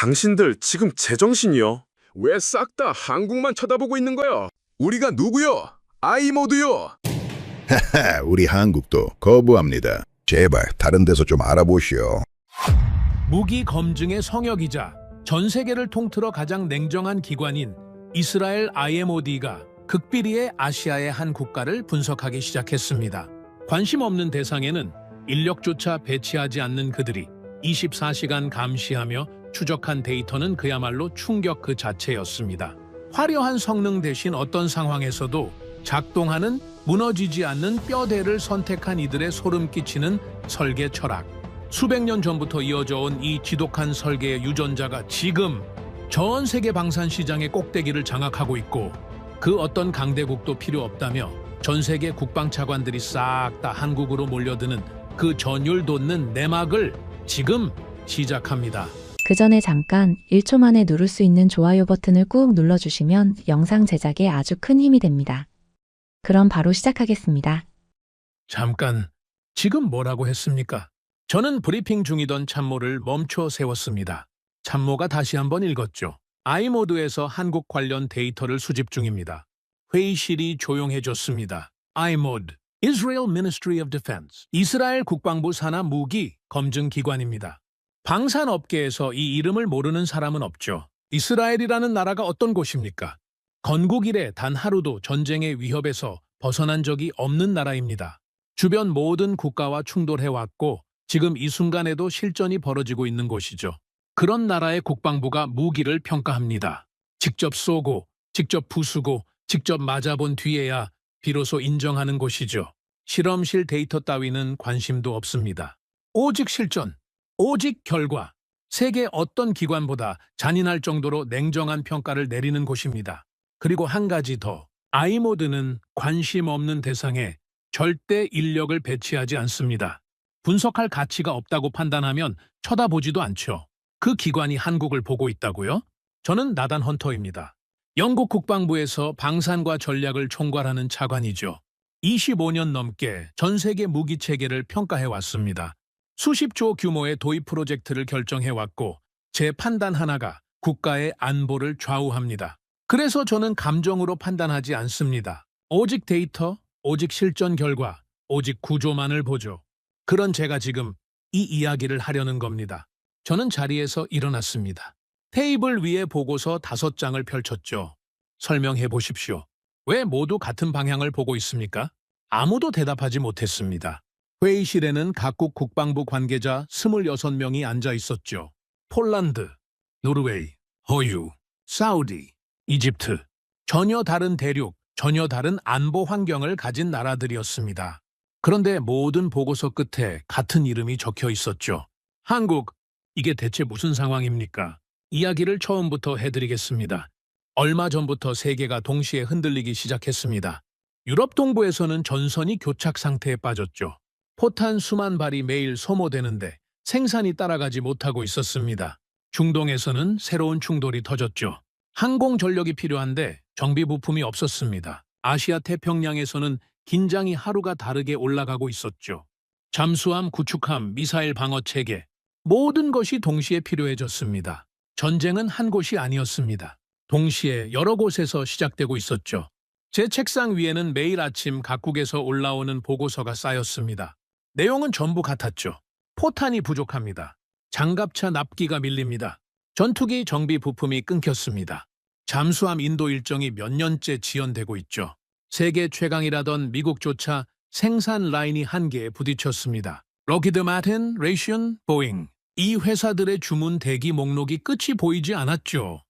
당신들 지금 제정신이요? 왜 싹 다 한국만 쳐다보고 있는 거야? 우리가 누구요? 아이모드요. 우리 한국도 거부합니다. 제발 다른 데서 좀 알아보시오. 무기 검증의 성역이자 전 세계를 통틀어 가장 냉정한 기관인 이스라엘 IMOD가 극비리의 아시아의 한 국가를 분석하기 시작했습니다. 관심 없는 대상에는 인력조차 배치하지 않는 그들이 24시간 감시하며 추적한 데이터는 그야말로 충격 그 자체였습니다. 화려한 성능 대신 어떤 상황에서도 작동하는 무너지지 않는 뼈대를 선택한 이들의 소름 끼치는 설계 철학. 수백 년 전부터 이어져 온 이 지독한 설계의 유전자가 지금 전 세계 방산 시장의 꼭대기를 장악하고 있고, 그 어떤 강대국도 필요 없다며 전 세계 국방 차관들이 싹 다 한국으로 몰려드는 그 전율 돋는 내막을 지금 시작합니다. 그 전에 잠깐 1초 만에 누를 수 있는 좋아요 버튼을 꾹 눌러주시면 영상 제작에 아주 큰 힘이 됩니다. 그럼 바로 시작하겠습니다. 잠깐, 지금 뭐라고 했습니까? 저는 브리핑 중이던 참모를 멈춰 세웠습니다. 참모가 다시 한번 읽었죠. 아이모드에서 한국 관련 데이터를 수집 중입니다. 회의실이 조용해졌습니다. 아이모드, Israel Ministry of Defense, 이스라엘 국방부 산하 무기 검증 기관입니다. 방산업계에서 이 이름을 모르는 사람은 없죠. 이스라엘이라는 나라가 어떤 곳입니까? 건국 이래 단 하루도 전쟁의 위협에서 벗어난 적이 없는 나라입니다. 주변 모든 국가와 충돌해왔고 지금 이 순간에도 실전이 벌어지고 있는 곳이죠. 그런 나라의 국방부가 무기를 평가합니다. 직접 쏘고, 직접 부수고, 직접 맞아본 뒤에야 비로소 인정하는 곳이죠. 실험실 데이터 따위는 관심도 없습니다. 오직 실전, 오직 결과, 세계 어떤 기관보다 잔인할 정도로 냉정한 평가를 내리는 곳입니다. 그리고 한 가지 더, 아이모드는 관심 없는 대상에 절대 인력을 배치하지 않습니다. 분석할 가치가 없다고 판단하면 쳐다보지도 않죠. 그 기관이 한국을 보고 있다고요? 저는 나단 헌터입니다. 영국 국방부에서 방산과 전략을 총괄하는 차관이죠. 25년 넘게 전 세계 무기 체계를 평가해왔습니다. 수십조 규모의 도입 프로젝트를 결정해왔고 제 판단 하나가 국가의 안보를 좌우합니다. 그래서 저는 감정으로 판단하지 않습니다. 오직 데이터, 오직 실전 결과, 오직 구조만을 보죠. 그런 제가 지금 이 이야기를 하려는 겁니다. 저는 자리에서 일어났습니다. 테이블 위에 보고서 5장을 펼쳤죠. 설명해 보십시오. 왜 모두 같은 방향을 보고 있습니까? 아무도 대답하지 못했습니다. 회의실에는 각국 국방부 관계자 26명이 앉아 있었죠. 폴란드, 노르웨이, 호유, 사우디, 이집트. 전혀 다른 대륙, 전혀 다른 안보 환경을 가진 나라들이었습니다. 그런데 모든 보고서 끝에 같은 이름이 적혀 있었죠. 한국, 이게 대체 무슨 상황입니까? 이야기를 처음부터 해드리겠습니다. 얼마 전부터 세계가 동시에 흔들리기 시작했습니다. 유럽 동부에서는 전선이 교착 상태에 빠졌죠. 포탄 수만 발이 매일 소모되는데 생산이 따라가지 못하고 있었습니다. 중동에서는 새로운 충돌이 터졌죠. 항공 전력이 필요한데 정비 부품이 없었습니다. 아시아 태평양에서는 긴장이 하루가 다르게 올라가고 있었죠. 잠수함, 구축함, 미사일 방어 체계, 모든 것이 동시에 필요해졌습니다. 전쟁은 한 곳이 아니었습니다. 동시에 여러 곳에서 시작되고 있었죠. 제 책상 위에는 매일 아침 각국에서 올라오는 보고서가 쌓였습니다. 내용은 전부 같았죠. 포탄이 부족합니다. 장갑차 납기가 밀립니다. 전투기 정비 부품이 끊겼습니다. 잠수함 인도 일정이 몇 년째 지연되고 있죠. 세계 최강이라던 미국조차 생산 라인이 한계에 부딪혔습니다. 록히드 마틴, 레이션, 보잉. 이 회사들의 주문 대기 목록이 끝이 보이지 않았죠.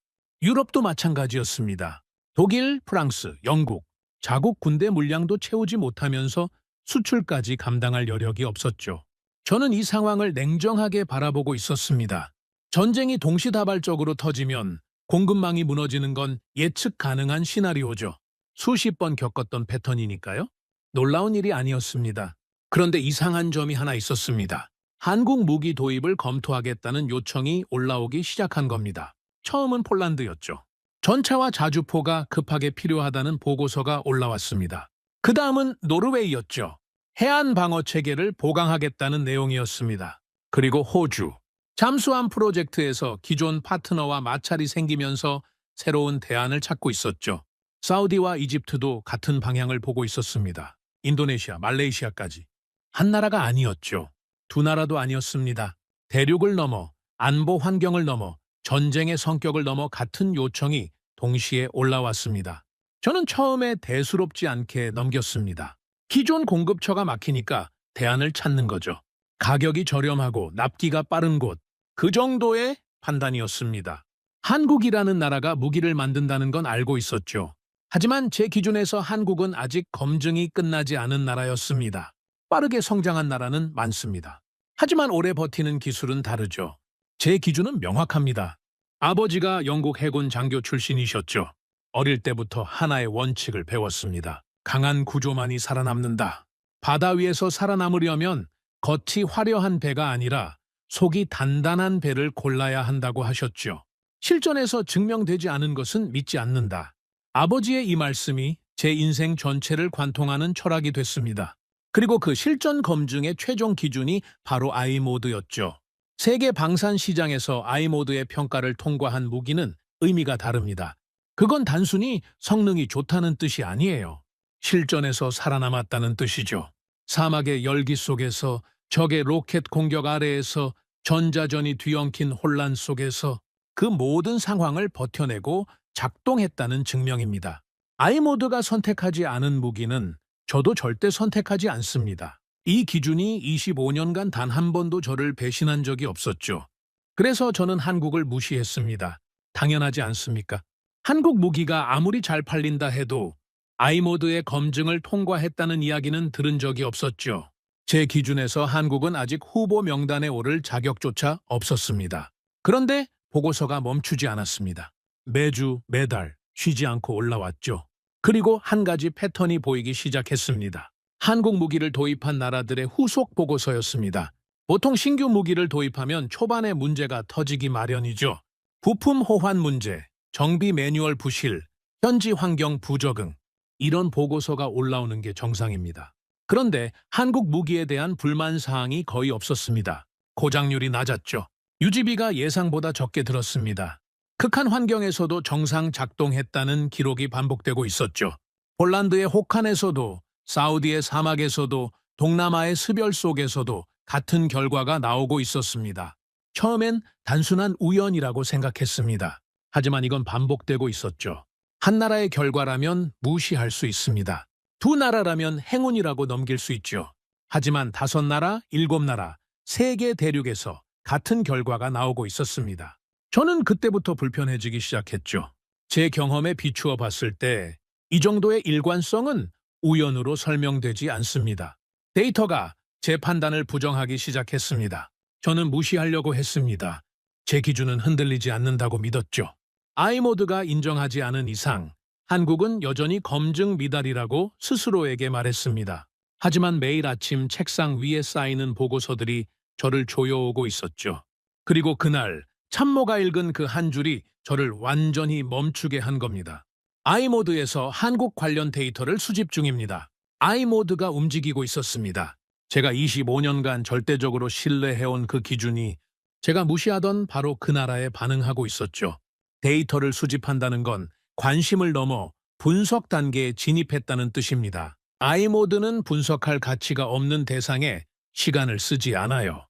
유럽도 마찬가지였습니다. 독일, 프랑스, 영국. 자국 군대 물량도 채우지 못하면서 수출까지 감당할 여력이 없었죠. 저는 이 상황을 냉정하게 바라보고 있었습니다. 전쟁이 동시다발적으로 터지면 공급망이 무너지는 건 예측 가능한 시나리오죠. 수십 번 겪었던 패턴이니까요. 놀라운 일이 아니었습니다. 그런데 이상한 점이 하나 있었습니다. 한국 무기 도입을 검토하겠다는 요청이 올라오기 시작한 겁니다. 처음은 폴란드였죠. 전차와 자주포가 급하게 필요하다는 보고서가 올라왔습니다. 그 다음은 노르웨이였죠. 해안 방어 체계를 보강하겠다는 내용이었습니다. 그리고 호주. 잠수함 프로젝트에서 기존 파트너와 마찰이 생기면서 새로운 대안을 찾고 있었죠. 사우디와 이집트도 같은 방향을 보고 있었습니다. 인도네시아, 말레이시아까지. 한 나라가 아니었죠. 두 나라도 아니었습니다. 대륙을 넘어, 안보 환경을 넘어, 전쟁의 성격을 넘어 같은 요청이 동시에 올라왔습니다. 저는 처음에 대수롭지 않게 넘겼습니다. 기존 공급처가 막히니까 대안을 찾는 거죠. 가격이 저렴하고 납기가 빠른 곳, 그 정도의 판단이었습니다. 한국이라는 나라가 무기를 만든다는 건 알고 있었죠. 하지만 제 기준에서 한국은 아직 검증이 끝나지 않은 나라였습니다. 빠르게 성장한 나라는 많습니다. 하지만 오래 버티는 기술은 다르죠. 제 기준은 명확합니다. 아버지가 영국 해군 장교 출신이셨죠. 어릴 때부터 하나의 원칙을 배웠습니다. 강한 구조만이 살아남는다. 바다 위에서 살아남으려면 겉이 화려한 배가 아니라 속이 단단한 배를 골라야 한다고 하셨죠. 실전에서 증명되지 않은 것은 믿지 않는다. 아버지의 이 말씀이 제 인생 전체를 관통하는 철학이 됐습니다. 그리고 그 실전 검증의 최종 기준이 바로 아이모드였죠. 세계 방산 시장에서 아이모드의 평가를 통과한 무기는 의미가 다릅니다. 그건 단순히 성능이 좋다는 뜻이 아니에요. 실전에서 살아남았다는 뜻이죠. 사막의 열기 속에서, 적의 로켓 공격 아래에서, 전자전이 뒤엉킨 혼란 속에서 그 모든 상황을 버텨내고 작동했다는 증명입니다. 아이모드가 선택하지 않은 무기는 저도 절대 선택하지 않습니다. 이 기준이 25년간 단 한 번도 저를 배신한 적이 없었죠. 그래서 저는 한국을 무시했습니다. 당연하지 않습니까? 한국 무기가 아무리 잘 팔린다 해도 아이모드의 검증을 통과했다는 이야기는 들은 적이 없었죠. 제 기준에서 한국은 아직 후보 명단에 오를 자격조차 없었습니다. 그런데 보고서가 멈추지 않았습니다. 매주, 매달 쉬지 않고 올라왔죠. 그리고 한 가지 패턴이 보이기 시작했습니다. 한국 무기를 도입한 나라들의 후속 보고서였습니다. 보통 신규 무기를 도입하면 초반에 문제가 터지기 마련이죠. 부품 호환 문제, 정비 매뉴얼 부실, 현지 환경 부적응, 이런 보고서가 올라오는 게 정상입니다. 그런데 한국 무기에 대한 불만 사항이 거의 없었습니다. 고장률이 낮았죠. 유지비가 예상보다 적게 들었습니다. 극한 환경에서도 정상 작동했다는 기록이 반복되고 있었죠. 폴란드의 혹한에서도, 사우디의 사막에서도, 동남아의 습열 속에서도 같은 결과가 나오고 있었습니다. 처음엔 단순한 우연이라고 생각했습니다. 하지만 이건 반복되고 있었죠. 한 나라의 결과라면 무시할 수 있습니다. 두 나라라면 행운이라고 넘길 수 있죠. 하지만 5나라, 7나라, 3개 대륙에서 같은 결과가 나오고 있었습니다. 저는 그때부터 불편해지기 시작했죠. 제 경험에 비추어 봤을 때 이 정도의 일관성은 우연으로 설명되지 않습니다. 데이터가 제 판단을 부정하기 시작했습니다. 저는 무시하려고 했습니다. 제 기준은 흔들리지 않는다고 믿었죠. 아이모드가 인정하지 않은 이상 한국은 여전히 검증 미달이라고 스스로에게 말했습니다. 하지만 매일 아침 책상 위에 쌓이는 보고서들이 저를 조여오고 있었죠. 그리고 그날 참모가 읽은 그 한 줄이 저를 완전히 멈추게 한 겁니다. 아이모드에서 한국 관련 데이터를 수집 중입니다. 아이모드가 움직이고 있었습니다. 제가 25년간 절대적으로 신뢰해온 그 기준이 제가 무시하던 바로 그 나라에 반응하고 있었죠. 데이터를 수집한다는 건 관심을 넘어 분석 단계에 진입했다는 뜻입니다. 아이모드는 분석할 가치가 없는 대상에 시간을 쓰지 않아요.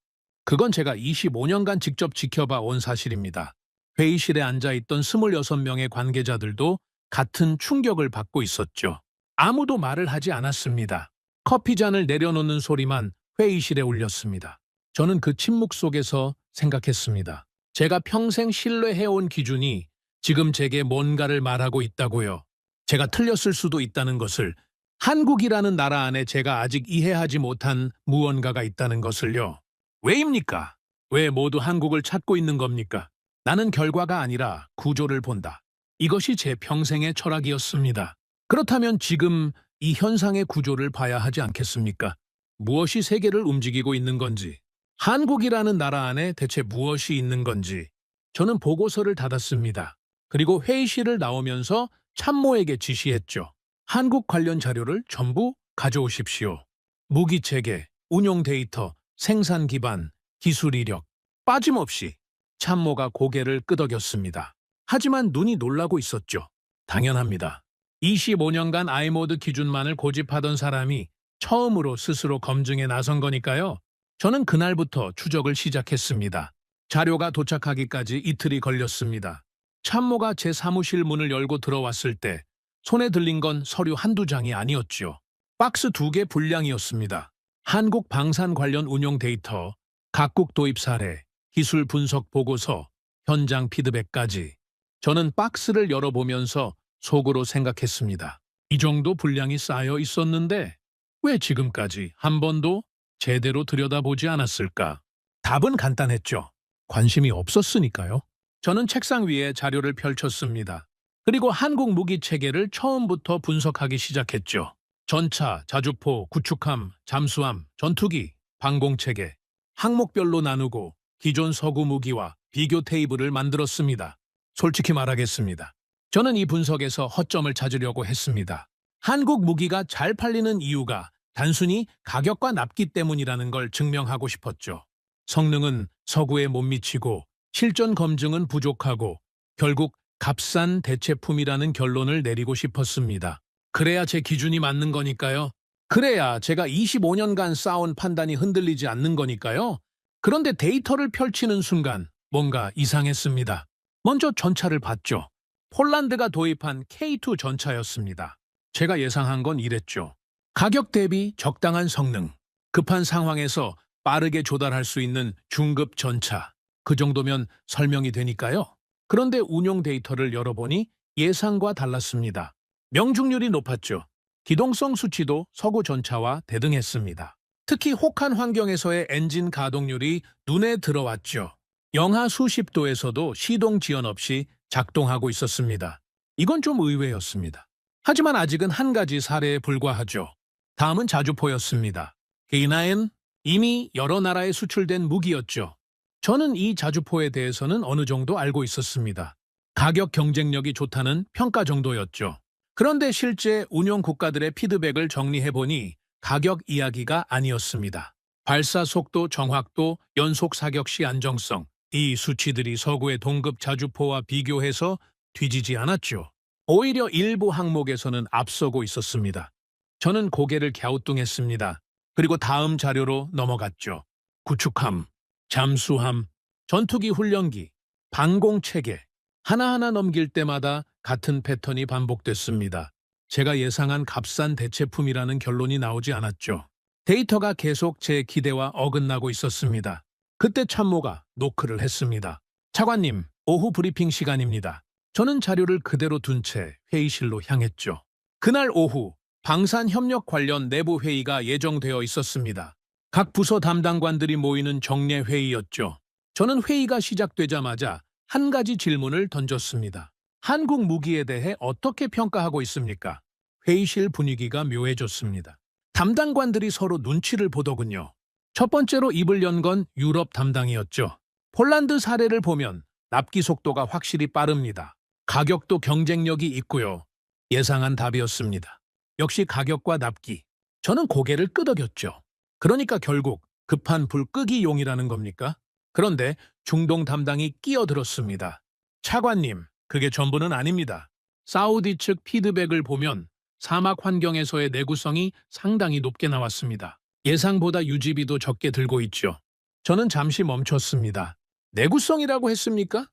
그건 제가 25년간 직접 지켜봐 온 사실입니다. 회의실에 앉아있던 26명의 관계자들도 같은 충격을 받고 있었죠. 아무도 말을 하지 않았습니다. 커피잔을 내려놓는 소리만 회의실에 울렸습니다. 저는 그 침묵 속에서 생각했습니다. 제가 평생 신뢰해온 기준이 지금 제게 뭔가를 말하고 있다고요. 제가 틀렸을 수도 있다는 것을, 한국이라는 나라 안에 제가 아직 이해하지 못한 무언가가 있다는 것을요. 왜입니까? 왜 모두 한국을 찾고 있는 겁니까? 나는 결과가 아니라 구조를 본다. 이것이 제 평생의 철학이었습니다. 그렇다면 지금 이 현상의 구조를 봐야 하지 않겠습니까? 무엇이 세계를 움직이고 있는 건지, 한국이라는 나라 안에 대체 무엇이 있는 건지. 저는 보고서를 닫았습니다. 그리고 회의실을 나오면서 참모에게 지시했죠. 한국 관련 자료를 전부 가져오십시오. 무기 체계, 운용 데이터, 생산 기반, 기술 이력. 빠짐없이 참모가 고개를 끄덕였습니다. 하지만 눈이 놀라고 있었죠. 당연합니다. 25년간 아이모드 기준만을 고집하던 사람이 처음으로 스스로 검증에 나선 거니까요. 저는 그날부터 추적을 시작했습니다. 자료가 도착하기까지 이틀이 걸렸습니다. 참모가 제 사무실 문을 열고 들어왔을 때 손에 들린 건 서류 한두 장이 아니었죠. 박스 2개 분량이었습니다. 한국 방산 관련 운용 데이터, 각국 도입 사례, 기술 분석 보고서, 현장 피드백까지. 저는 박스를 열어보면서 속으로 생각했습니다. 이 정도 분량이 쌓여 있었는데 왜 지금까지 한 번도 제대로 들여다보지 않았을까? 답은 간단했죠. 관심이 없었으니까요. 저는 책상 위에 자료를 펼쳤습니다. 그리고 한국 무기 체계를 처음부터 분석하기 시작했죠. 전차, 자주포, 구축함, 잠수함, 전투기, 방공체계, 항목별로 나누고 기존 서구 무기와 비교 테이블을 만들었습니다. 솔직히 말하겠습니다. 저는 이 분석에서 허점을 찾으려고 했습니다. 한국 무기가 잘 팔리는 이유가 단순히 가격과 납기 때문이라는 걸 증명하고 싶었죠. 성능은 서구에 못 미치고 실전 검증은 부족하고 결국 값싼 대체품이라는 결론을 내리고 싶었습니다. 그래야 제 기준이 맞는 거니까요. 그래야 제가 25년간 쌓아온 판단이 흔들리지 않는 거니까요. 그런데 데이터를 펼치는 순간 뭔가 이상했습니다. 먼저 전차를 봤죠. 폴란드가 도입한 K2 전차였습니다. 제가 예상한 건 이랬죠. 가격 대비 적당한 성능, 급한 상황에서 빠르게 조달할 수 있는 중급 전차. 그 정도면 설명이 되니까요. 그런데 운용 데이터를 열어보니 예상과 달랐습니다. 명중률이 높았죠. 기동성 수치도 서구 전차와 대등했습니다. 특히 혹한 환경에서의 엔진 가동률이 눈에 들어왔죠. 영하 수십 도에서도 시동 지연 없이 작동하고 있었습니다. 이건 좀 의외였습니다. 하지만 아직은 한 가지 사례에 불과하죠. 다음은 자주포였습니다. K9은 이미 여러 나라에 수출된 무기였죠. 저는 이 자주포에 대해서는 어느 정도 알고 있었습니다. 가격 경쟁력이 좋다는 평가 정도였죠. 그런데 실제 운용 국가들의 피드백을 정리해보니 가격 이야기가 아니었습니다. 발사 속도, 정확도, 연속 사격 시 안정성, 이 수치들이 서구의 동급 자주포와 비교해서 뒤지지 않았죠. 오히려 일부 항목에서는 앞서고 있었습니다. 저는 고개를 갸우뚱했습니다. 그리고 다음 자료로 넘어갔죠. 구축함, 잠수함, 전투기 훈련기, 방공체계. 하나하나 넘길 때마다 같은 패턴이 반복됐습니다. 제가 예상한 값싼 대체품이라는 결론이 나오지 않았죠. 데이터가 계속 제 기대와 어긋나고 있었습니다. 그때 참모가 노크를 했습니다. 차관님, 오후 브리핑 시간입니다. 저는 자료를 그대로 둔 채 회의실로 향했죠. 그날 오후 방산협력 관련 내부 회의가 예정되어 있었습니다. 각 부서 담당관들이 모이는 정례 회의였죠. 저는 회의가 시작되자마자 한 가지 질문을 던졌습니다. 한국 무기에 대해 어떻게 평가하고 있습니까? 회의실 분위기가 묘해졌습니다. 담당관들이 서로 눈치를 보더군요. 첫 번째로 입을 연 건 유럽 담당이었죠. 폴란드 사례를 보면 납기 속도가 확실히 빠릅니다. 가격도 경쟁력이 있고요. 예상한 답이었습니다. 역시 가격과 납기. 저는 고개를 끄덕였죠. 그러니까 결국 급한 불 끄기용이라는 겁니까? 그런데 중동 담당이 끼어들었습니다. 차관님, 그게 전부는 아닙니다. 사우디 측 피드백을 보면 사막 환경에서의 내구성이 상당히 높게 나왔습니다. 예상보다 유지비도 적게 들고 있죠. 저는 잠시 멈췄습니다. 내구성이라고 했습니까?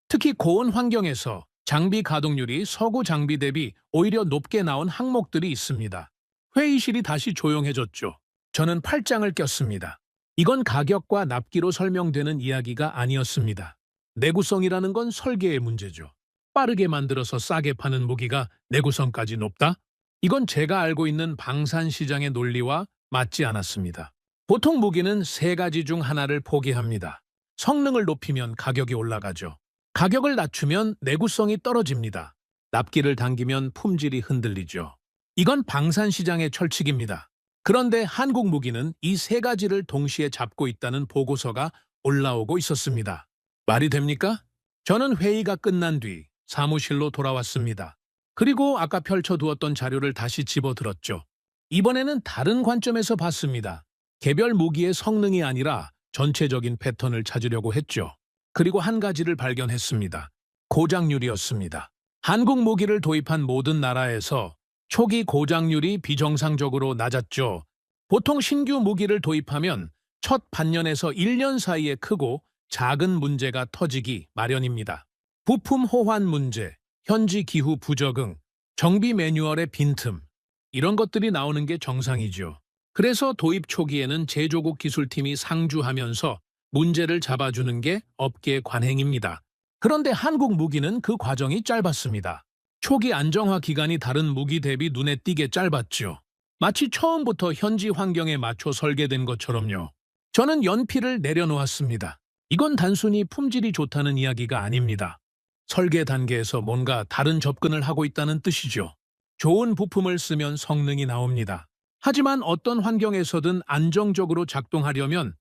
특히 고온 환경에서 장비 가동률이 서구 장비 대비 오히려 높게 나온 항목들이 있습니다. 회의실이 다시 조용해졌죠. 저는 팔짱을 꼈습니다. 이건 가격과 납기로 설명되는 이야기가 아니었습니다. 내구성이라는 건 설계의 문제죠. 빠르게 만들어서 싸게 파는 무기가 내구성까지 높다? 이건 제가 알고 있는 방산 시장의 논리와 맞지 않았습니다. 보통 무기는 세 가지 중 하나를 포기합니다. 성능을 높이면 가격이 올라가죠. 가격을 낮추면 내구성이 떨어집니다. 납기를 당기면 품질이 흔들리죠. 이건 방산 시장의 철칙입니다. 그런데 한국 무기는 이 세 가지를 동시에 잡고 있다는 보고서가 올라오고 있었습니다. 말이 됩니까? 저는 회의가 끝난 뒤 사무실로 돌아왔습니다. 그리고 아까 펼쳐두었던 자료를 다시 집어들었죠. 이번에는 다른 관점에서 봤습니다. 개별 무기의 성능이 아니라 전체적인 패턴을 찾으려고 했죠. 그리고 한 가지를 발견했습니다. 고장률이었습니다. 한국 무기를 도입한 모든 나라에서 초기 고장률이 비정상적으로 낮았죠. 보통 신규 무기를 도입하면 첫 반년에서 1년 사이에 크고 작은 문제가 터지기 마련입니다. 부품 호환 문제, 현지 기후 부적응, 정비 매뉴얼의 빈틈, 이런 것들이 나오는 게 정상이죠. 그래서 도입 초기에는 제조국 기술팀이 상주하면서 문제를 잡아주는 게 업계 관행입니다. 그런데 한국 무기는 그 과정이 짧았습니다. 초기 안정화 기간이 다른 무기 대비 눈에 띄게 짧았죠. 마치 처음부터 현지 환경에 맞춰 설계된 것처럼요. 저는 연필을 내려놓았습니다. 이건 단순히 품질이 좋다는 이야기가 아닙니다. 설계 단계에서 뭔가 다른 접근을 하고 있다는 뜻이죠. 좋은 부품을 쓰면 성능이 나옵니다. 하지만 어떤 환경에서든 안정적으로 작동하려면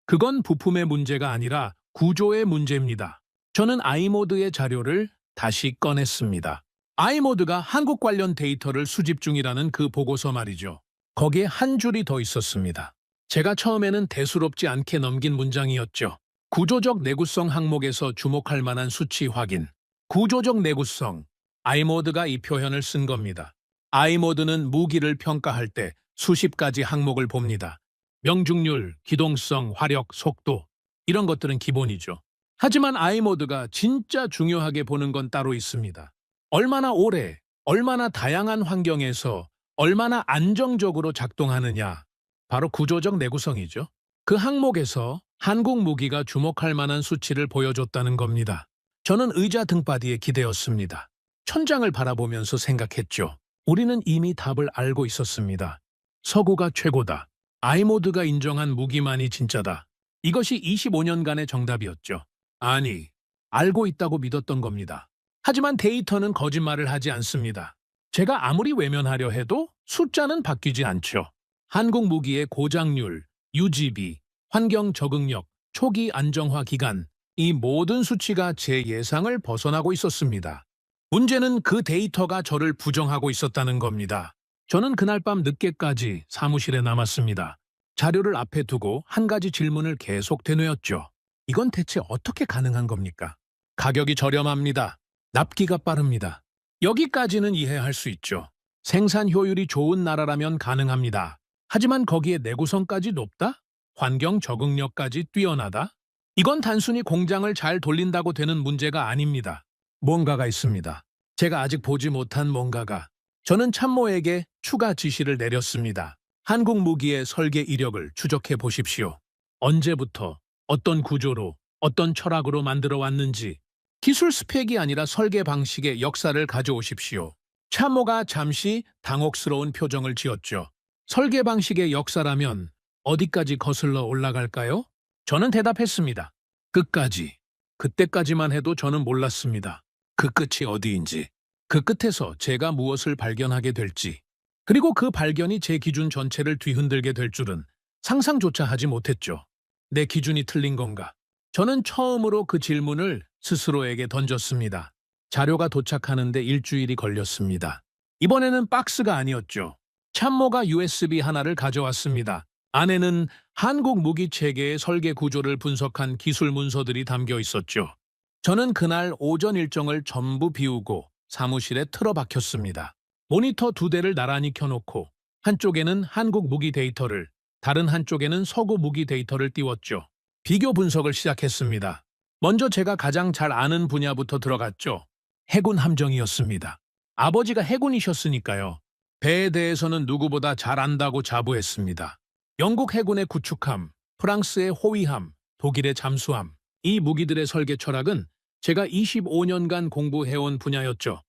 그건 부품의 문제가 아니라 구조의 문제입니다. 저는 아이모드의 자료를 다시 꺼냈습니다. 아이모드가 한국 관련 데이터를 수집 중이라는 그 보고서 말이죠. 거기에 한 줄이 더 있었습니다. 제가 처음에는 대수롭지 않게 넘긴 문장이었죠. 구조적 내구성 항목에서 주목할 만한 수치 확인. 구조적 내구성. 아이모드가 이 표현을 쓴 겁니다. 아이모드는 무기를 평가할 때 수십 가지 항목을 봅니다. 명중률, 기동성, 화력, 속도. 이런 것들은 기본이죠. 하지만 아이모드가 진짜 중요하게 보는 건 따로 있습니다. 얼마나 오래, 얼마나 다양한 환경에서 얼마나 안정적으로 작동하느냐. 바로 구조적 내구성이죠. 그 항목에서 한국 무기가 주목할 만한 수치를 보여줬다는 겁니다. 저는 의자 등받이에 기대었습니다. 천장을 바라보면서 생각했죠. 우리는 이미 답을 알고 있었습니다. 서구가 최고다. 아이모드가 인정한 무기만이 진짜다. 이것이 25년간의 정답이었죠. 아니, 알고 있다고 믿었던 겁니다. 하지만 데이터는 거짓말을 하지 않습니다. 제가 아무리 외면하려 해도 숫자는 바뀌지 않죠. 한국 무기의 고장률, 유지비, 환경 적응력, 초기 안정화 기간, 이 모든 수치가 제 예상을 벗어나고 있었습니다. 문제는 그 데이터가 저를 부정하고 있었다는 겁니다. 저는 그날 밤 늦게까지 사무실에 남았습니다. 자료를 앞에 두고 한 가지 질문을 계속 되뇌었죠. 이건 대체 어떻게 가능한 겁니까? 가격이 저렴합니다. 납기가 빠릅니다. 여기까지는 이해할 수 있죠. 생산 효율이 좋은 나라라면 가능합니다. 하지만 거기에 내구성까지 높다? 환경 적응력까지 뛰어나다? 이건 단순히 공장을 잘 돌린다고 되는 문제가 아닙니다. 뭔가가 있습니다. 제가 아직 보지 못한 뭔가가. 저는 참모에게 추가 지시를 내렸습니다. 한국 무기의 설계 이력을 추적해 보십시오. 언제부터, 어떤 구조로, 어떤 철학으로 만들어 왔는지, 기술 스펙이 아니라 설계 방식의 역사를 가져오십시오. 참모가 잠시 당혹스러운 표정을 지었죠. 설계 방식의 역사라면 어디까지 거슬러 올라갈까요? 저는 대답했습니다. 끝까지. 그때까지만 해도 저는 몰랐습니다. 그 끝이 어디인지. 그 끝에서 제가 무엇을 발견하게 될지. 그리고 그 발견이 제 기준 전체를 뒤흔들게 될 줄은 상상조차 하지 못했죠. 내 기준이 틀린 건가? 저는 처음으로 그 질문을 스스로에게 던졌습니다. 자료가 도착하는데 일주일이 걸렸습니다. 이번에는 박스가 아니었죠. 참모가 USB 하나를 가져왔습니다. 안에는 한국 무기 체계의 설계 구조를 분석한 기술 문서들이 담겨 있었죠. 저는 그날 오전 일정을 전부 비우고 사무실에 틀어박혔습니다. 모니터 2대를 나란히 켜놓고 한쪽에는 한국 무기 데이터를, 다른 한쪽에는 서구 무기 데이터를 띄웠죠. 비교 분석을 시작했습니다. 먼저 제가 가장 잘 아는 분야부터 들어갔죠. 해군 함정이었습니다. 아버지가 해군이셨으니까요. 배에 대해서는 누구보다 잘 안다고 자부했습니다. 영국 해군의 구축함, 프랑스의 호위함, 독일의 잠수함, 이 무기들의 설계 철학은 제가 25년간 공부해온 분야였죠.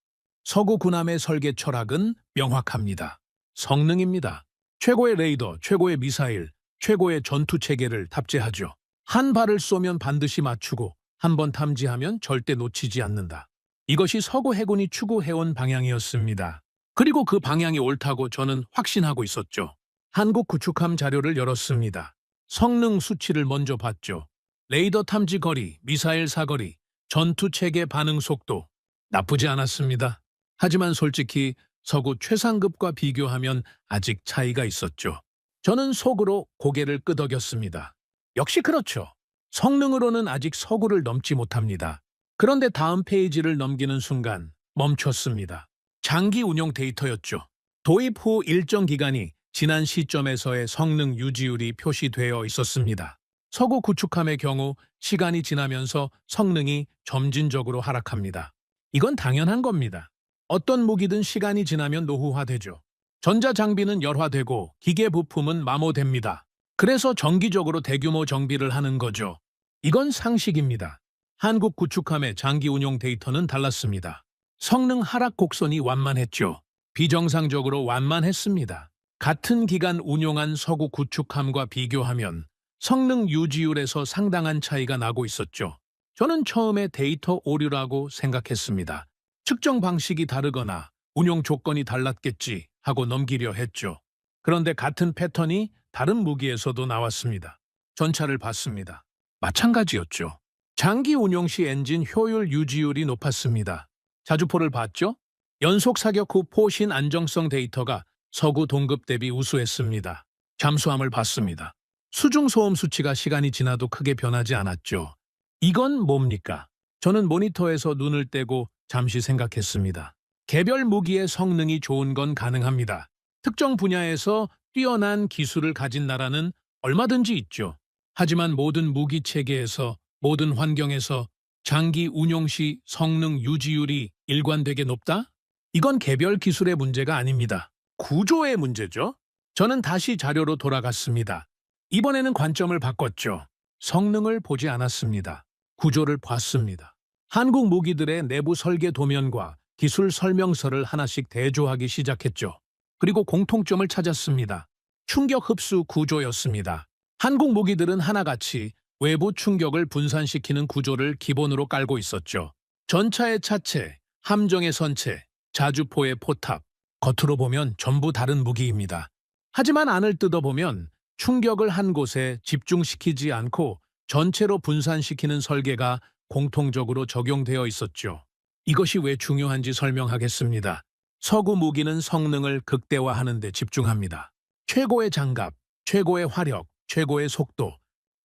서구 군함의 설계 철학은 명확합니다. 성능입니다. 최고의 레이더, 최고의 미사일, 최고의 전투 체계를 탑재하죠. 한 발을 쏘면 반드시 맞추고 한 번 탐지하면 절대 놓치지 않는다. 이것이 서구 해군이 추구해온 방향이었습니다. 그리고 그 방향이 옳다고 저는 확신하고 있었죠. 한국 구축함 자료를 열었습니다. 성능 수치를 먼저 봤죠. 레이더 탐지 거리, 미사일 사거리, 전투 체계 반응 속도. 나쁘지 않았습니다. 하지만 솔직히 서구 최상급과 비교하면 아직 차이가 있었죠. 저는 속으로 고개를 끄덕였습니다. 역시 그렇죠. 성능으로는 아직 서구를 넘지 못합니다. 그런데 다음 페이지를 넘기는 순간 멈췄습니다. 장기 운용 데이터였죠. 도입 후 일정 기간이 지난 시점에서의 성능 유지율이 표시되어 있었습니다. 서구 구축함의 경우 시간이 지나면서 성능이 점진적으로 하락합니다. 이건 당연한 겁니다. 어떤 무기든 시간이 지나면 노후화되죠. 전자장비는 열화되고 기계 부품은 마모됩니다. 그래서 정기적으로 대규모 정비를 하는 거죠. 이건 상식입니다. 한국 구축함의 장기 운용 데이터는 달랐습니다. 성능 하락 곡선이 완만했죠. 비정상적으로 완만했습니다. 같은 기간 운용한 서구 구축함과 비교하면 성능 유지율에서 상당한 차이가 나고 있었죠. 저는 처음에 데이터 오류라고 생각했습니다. 측정 방식이 다르거나 운용 조건이 달랐겠지 하고 넘기려 했죠. 그런데 같은 패턴이 다른 무기에서도 나왔습니다. 전차를 봤습니다. 마찬가지였죠. 장기 운용 시 엔진 효율 유지율이 높았습니다. 자주포를 봤죠? 연속 사격 후 포신 안정성 데이터가 서구 동급 대비 우수했습니다. 잠수함을 봤습니다. 수중 소음 수치가 시간이 지나도 크게 변하지 않았죠. 이건 뭡니까? 저는 모니터에서 눈을 떼고 잠시 생각했습니다. 개별 무기의 성능이 좋은 건 가능합니다. 특정 분야에서 뛰어난 기술을 가진 나라는 얼마든지 있죠. 하지만 모든 무기 체계에서 모든 환경에서 장기 운용 시 성능 유지율이 일관되게 높다? 이건 개별 기술의 문제가 아닙니다. 구조의 문제죠. 저는 다시 자료로 돌아갔습니다. 이번에는 관점을 바꿨죠. 성능을 보지 않았습니다. 구조를 봤습니다. 한국 무기들의 내부 설계 도면과 기술 설명서를 하나씩 대조하기 시작했죠. 그리고 공통점을 찾았습니다. 충격 흡수 구조였습니다. 한국 무기들은 하나같이 외부 충격을 분산시키는 구조를 기본으로 깔고 있었죠. 전차의 차체, 함정의 선체, 자주포의 포탑, 겉으로 보면 전부 다른 무기입니다. 하지만 안을 뜯어보면 충격을 한 곳에 집중시키지 않고 전체로 분산시키는 설계가 공통적으로 적용되어 있었죠. 이것이 왜 중요한지 설명하겠습니다. 서구 무기는 성능을 극대화하는 데 집중합니다. 최고의 장갑, 최고의 화력, 최고의 속도.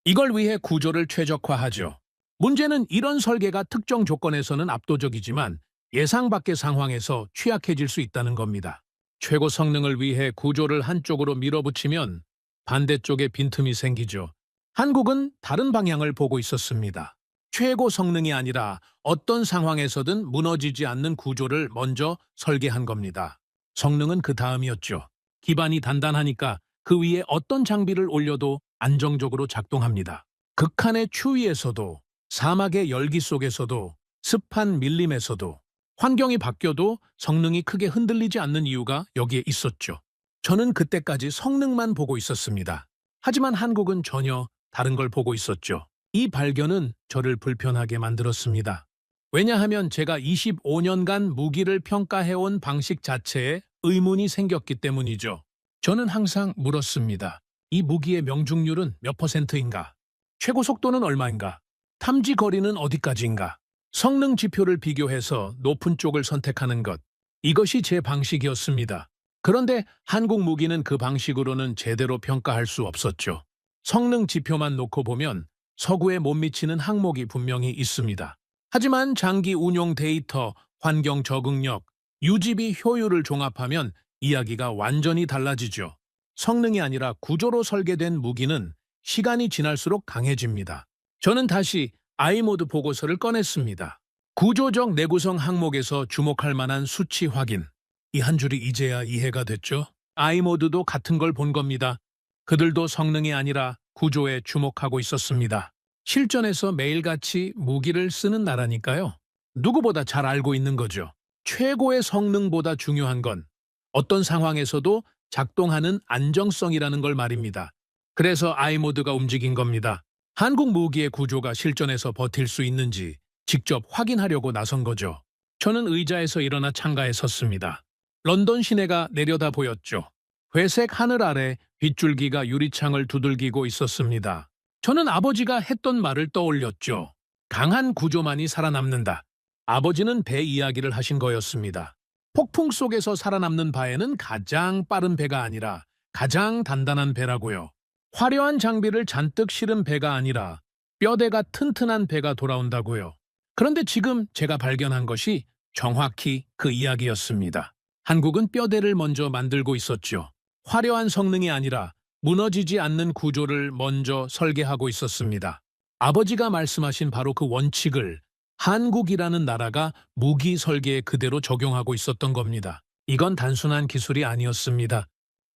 이걸 위해 구조를 최적화하죠. 문제는 이런 설계가 특정 조건에서는 압도적이지만 예상 밖의 상황에서 취약해질 수 있다는 겁니다. 최고 성능을 위해 구조를 한쪽으로 밀어붙이면 반대쪽에 빈틈이 생기죠. 한국은 다른 방향을 보고 있었습니다. 최고 성능이 아니라 어떤 상황에서든 무너지지 않는 구조를 먼저 설계한 겁니다. 성능은 그 다음이었죠. 기반이 단단하니까 그 위에 어떤 장비를 올려도 안정적으로 작동합니다. 극한의 추위에서도, 사막의 열기 속에서도, 습한 밀림에서도 환경이 바뀌어도 성능이 크게 흔들리지 않는 이유가 여기에 있었죠. 저는 그때까지 성능만 보고 있었습니다. 하지만 한국은 전혀 다른 걸 보고 있었죠. 이 발견은 저를 불편하게 만들었습니다. 왜냐하면 제가 25년간 무기를 평가해온 방식 자체에 의문이 생겼기 때문이죠. 저는 항상 물었습니다. 이 무기의 명중률은 몇 %인가? 최고 속도는 얼마인가? 탐지 거리는 어디까지인가? 성능 지표를 비교해서 높은 쪽을 선택하는 것. 이것이 제 방식이었습니다. 그런데 한국 무기는 그 방식으로는 제대로 평가할 수 없었죠. 성능 지표만 놓고 보면 서구에 못 미치는 항목이 분명히 있습니다. 하지만 장기 운용 데이터, 환경 적응력, 유지비 효율을 종합하면 이야기가 완전히 달라지죠. 성능이 아니라 구조로 설계된 무기는 시간이 지날수록 강해집니다. 저는 다시 아이모드 보고서를 꺼냈습니다. 구조적 내구성 항목에서 주목할 만한 수치 확인. 이 한 줄이 이제야 이해가 됐죠? 아이모드도 같은 걸 본 겁니다. 그들도 성능이 아니라 구조에 주목하고 있었습니다. 실전에서 매일같이 무기를 쓰는 나라니까요. 누구보다 잘 알고 있는 거죠. 최고의 성능보다 중요한 건 어떤 상황에서도 작동하는 안정성이라는 걸 말입니다. 그래서 아이모드가 움직인 겁니다. 한국 무기의 구조가 실전에서 버틸 수 있는지 직접 확인하려고 나선 거죠. 저는 의자에서 일어나 창가에 섰습니다. 런던 시내가 내려다 보였죠. 회색 하늘 아래 빗줄기가 유리창을 두들기고 있었습니다. 저는 아버지가 했던 말을 떠올렸죠. 강한 구조만이 살아남는다. 아버지는 배 이야기를 하신 거였습니다. 폭풍 속에서 살아남는 바에는 가장 빠른 배가 아니라 가장 단단한 배라고요. 화려한 장비를 잔뜩 실은 배가 아니라 뼈대가 튼튼한 배가 돌아온다고요. 그런데 지금 제가 발견한 것이 정확히 그 이야기였습니다. 한국은 뼈대를 먼저 만들고 있었죠. 화려한 성능이 아니라 무너지지 않는 구조를 먼저 설계하고 있었습니다. 아버지가 말씀하신 바로 그 원칙을 한국이라는 나라가 무기 설계에 그대로 적용하고 있었던 겁니다. 이건 단순한 기술이 아니었습니다.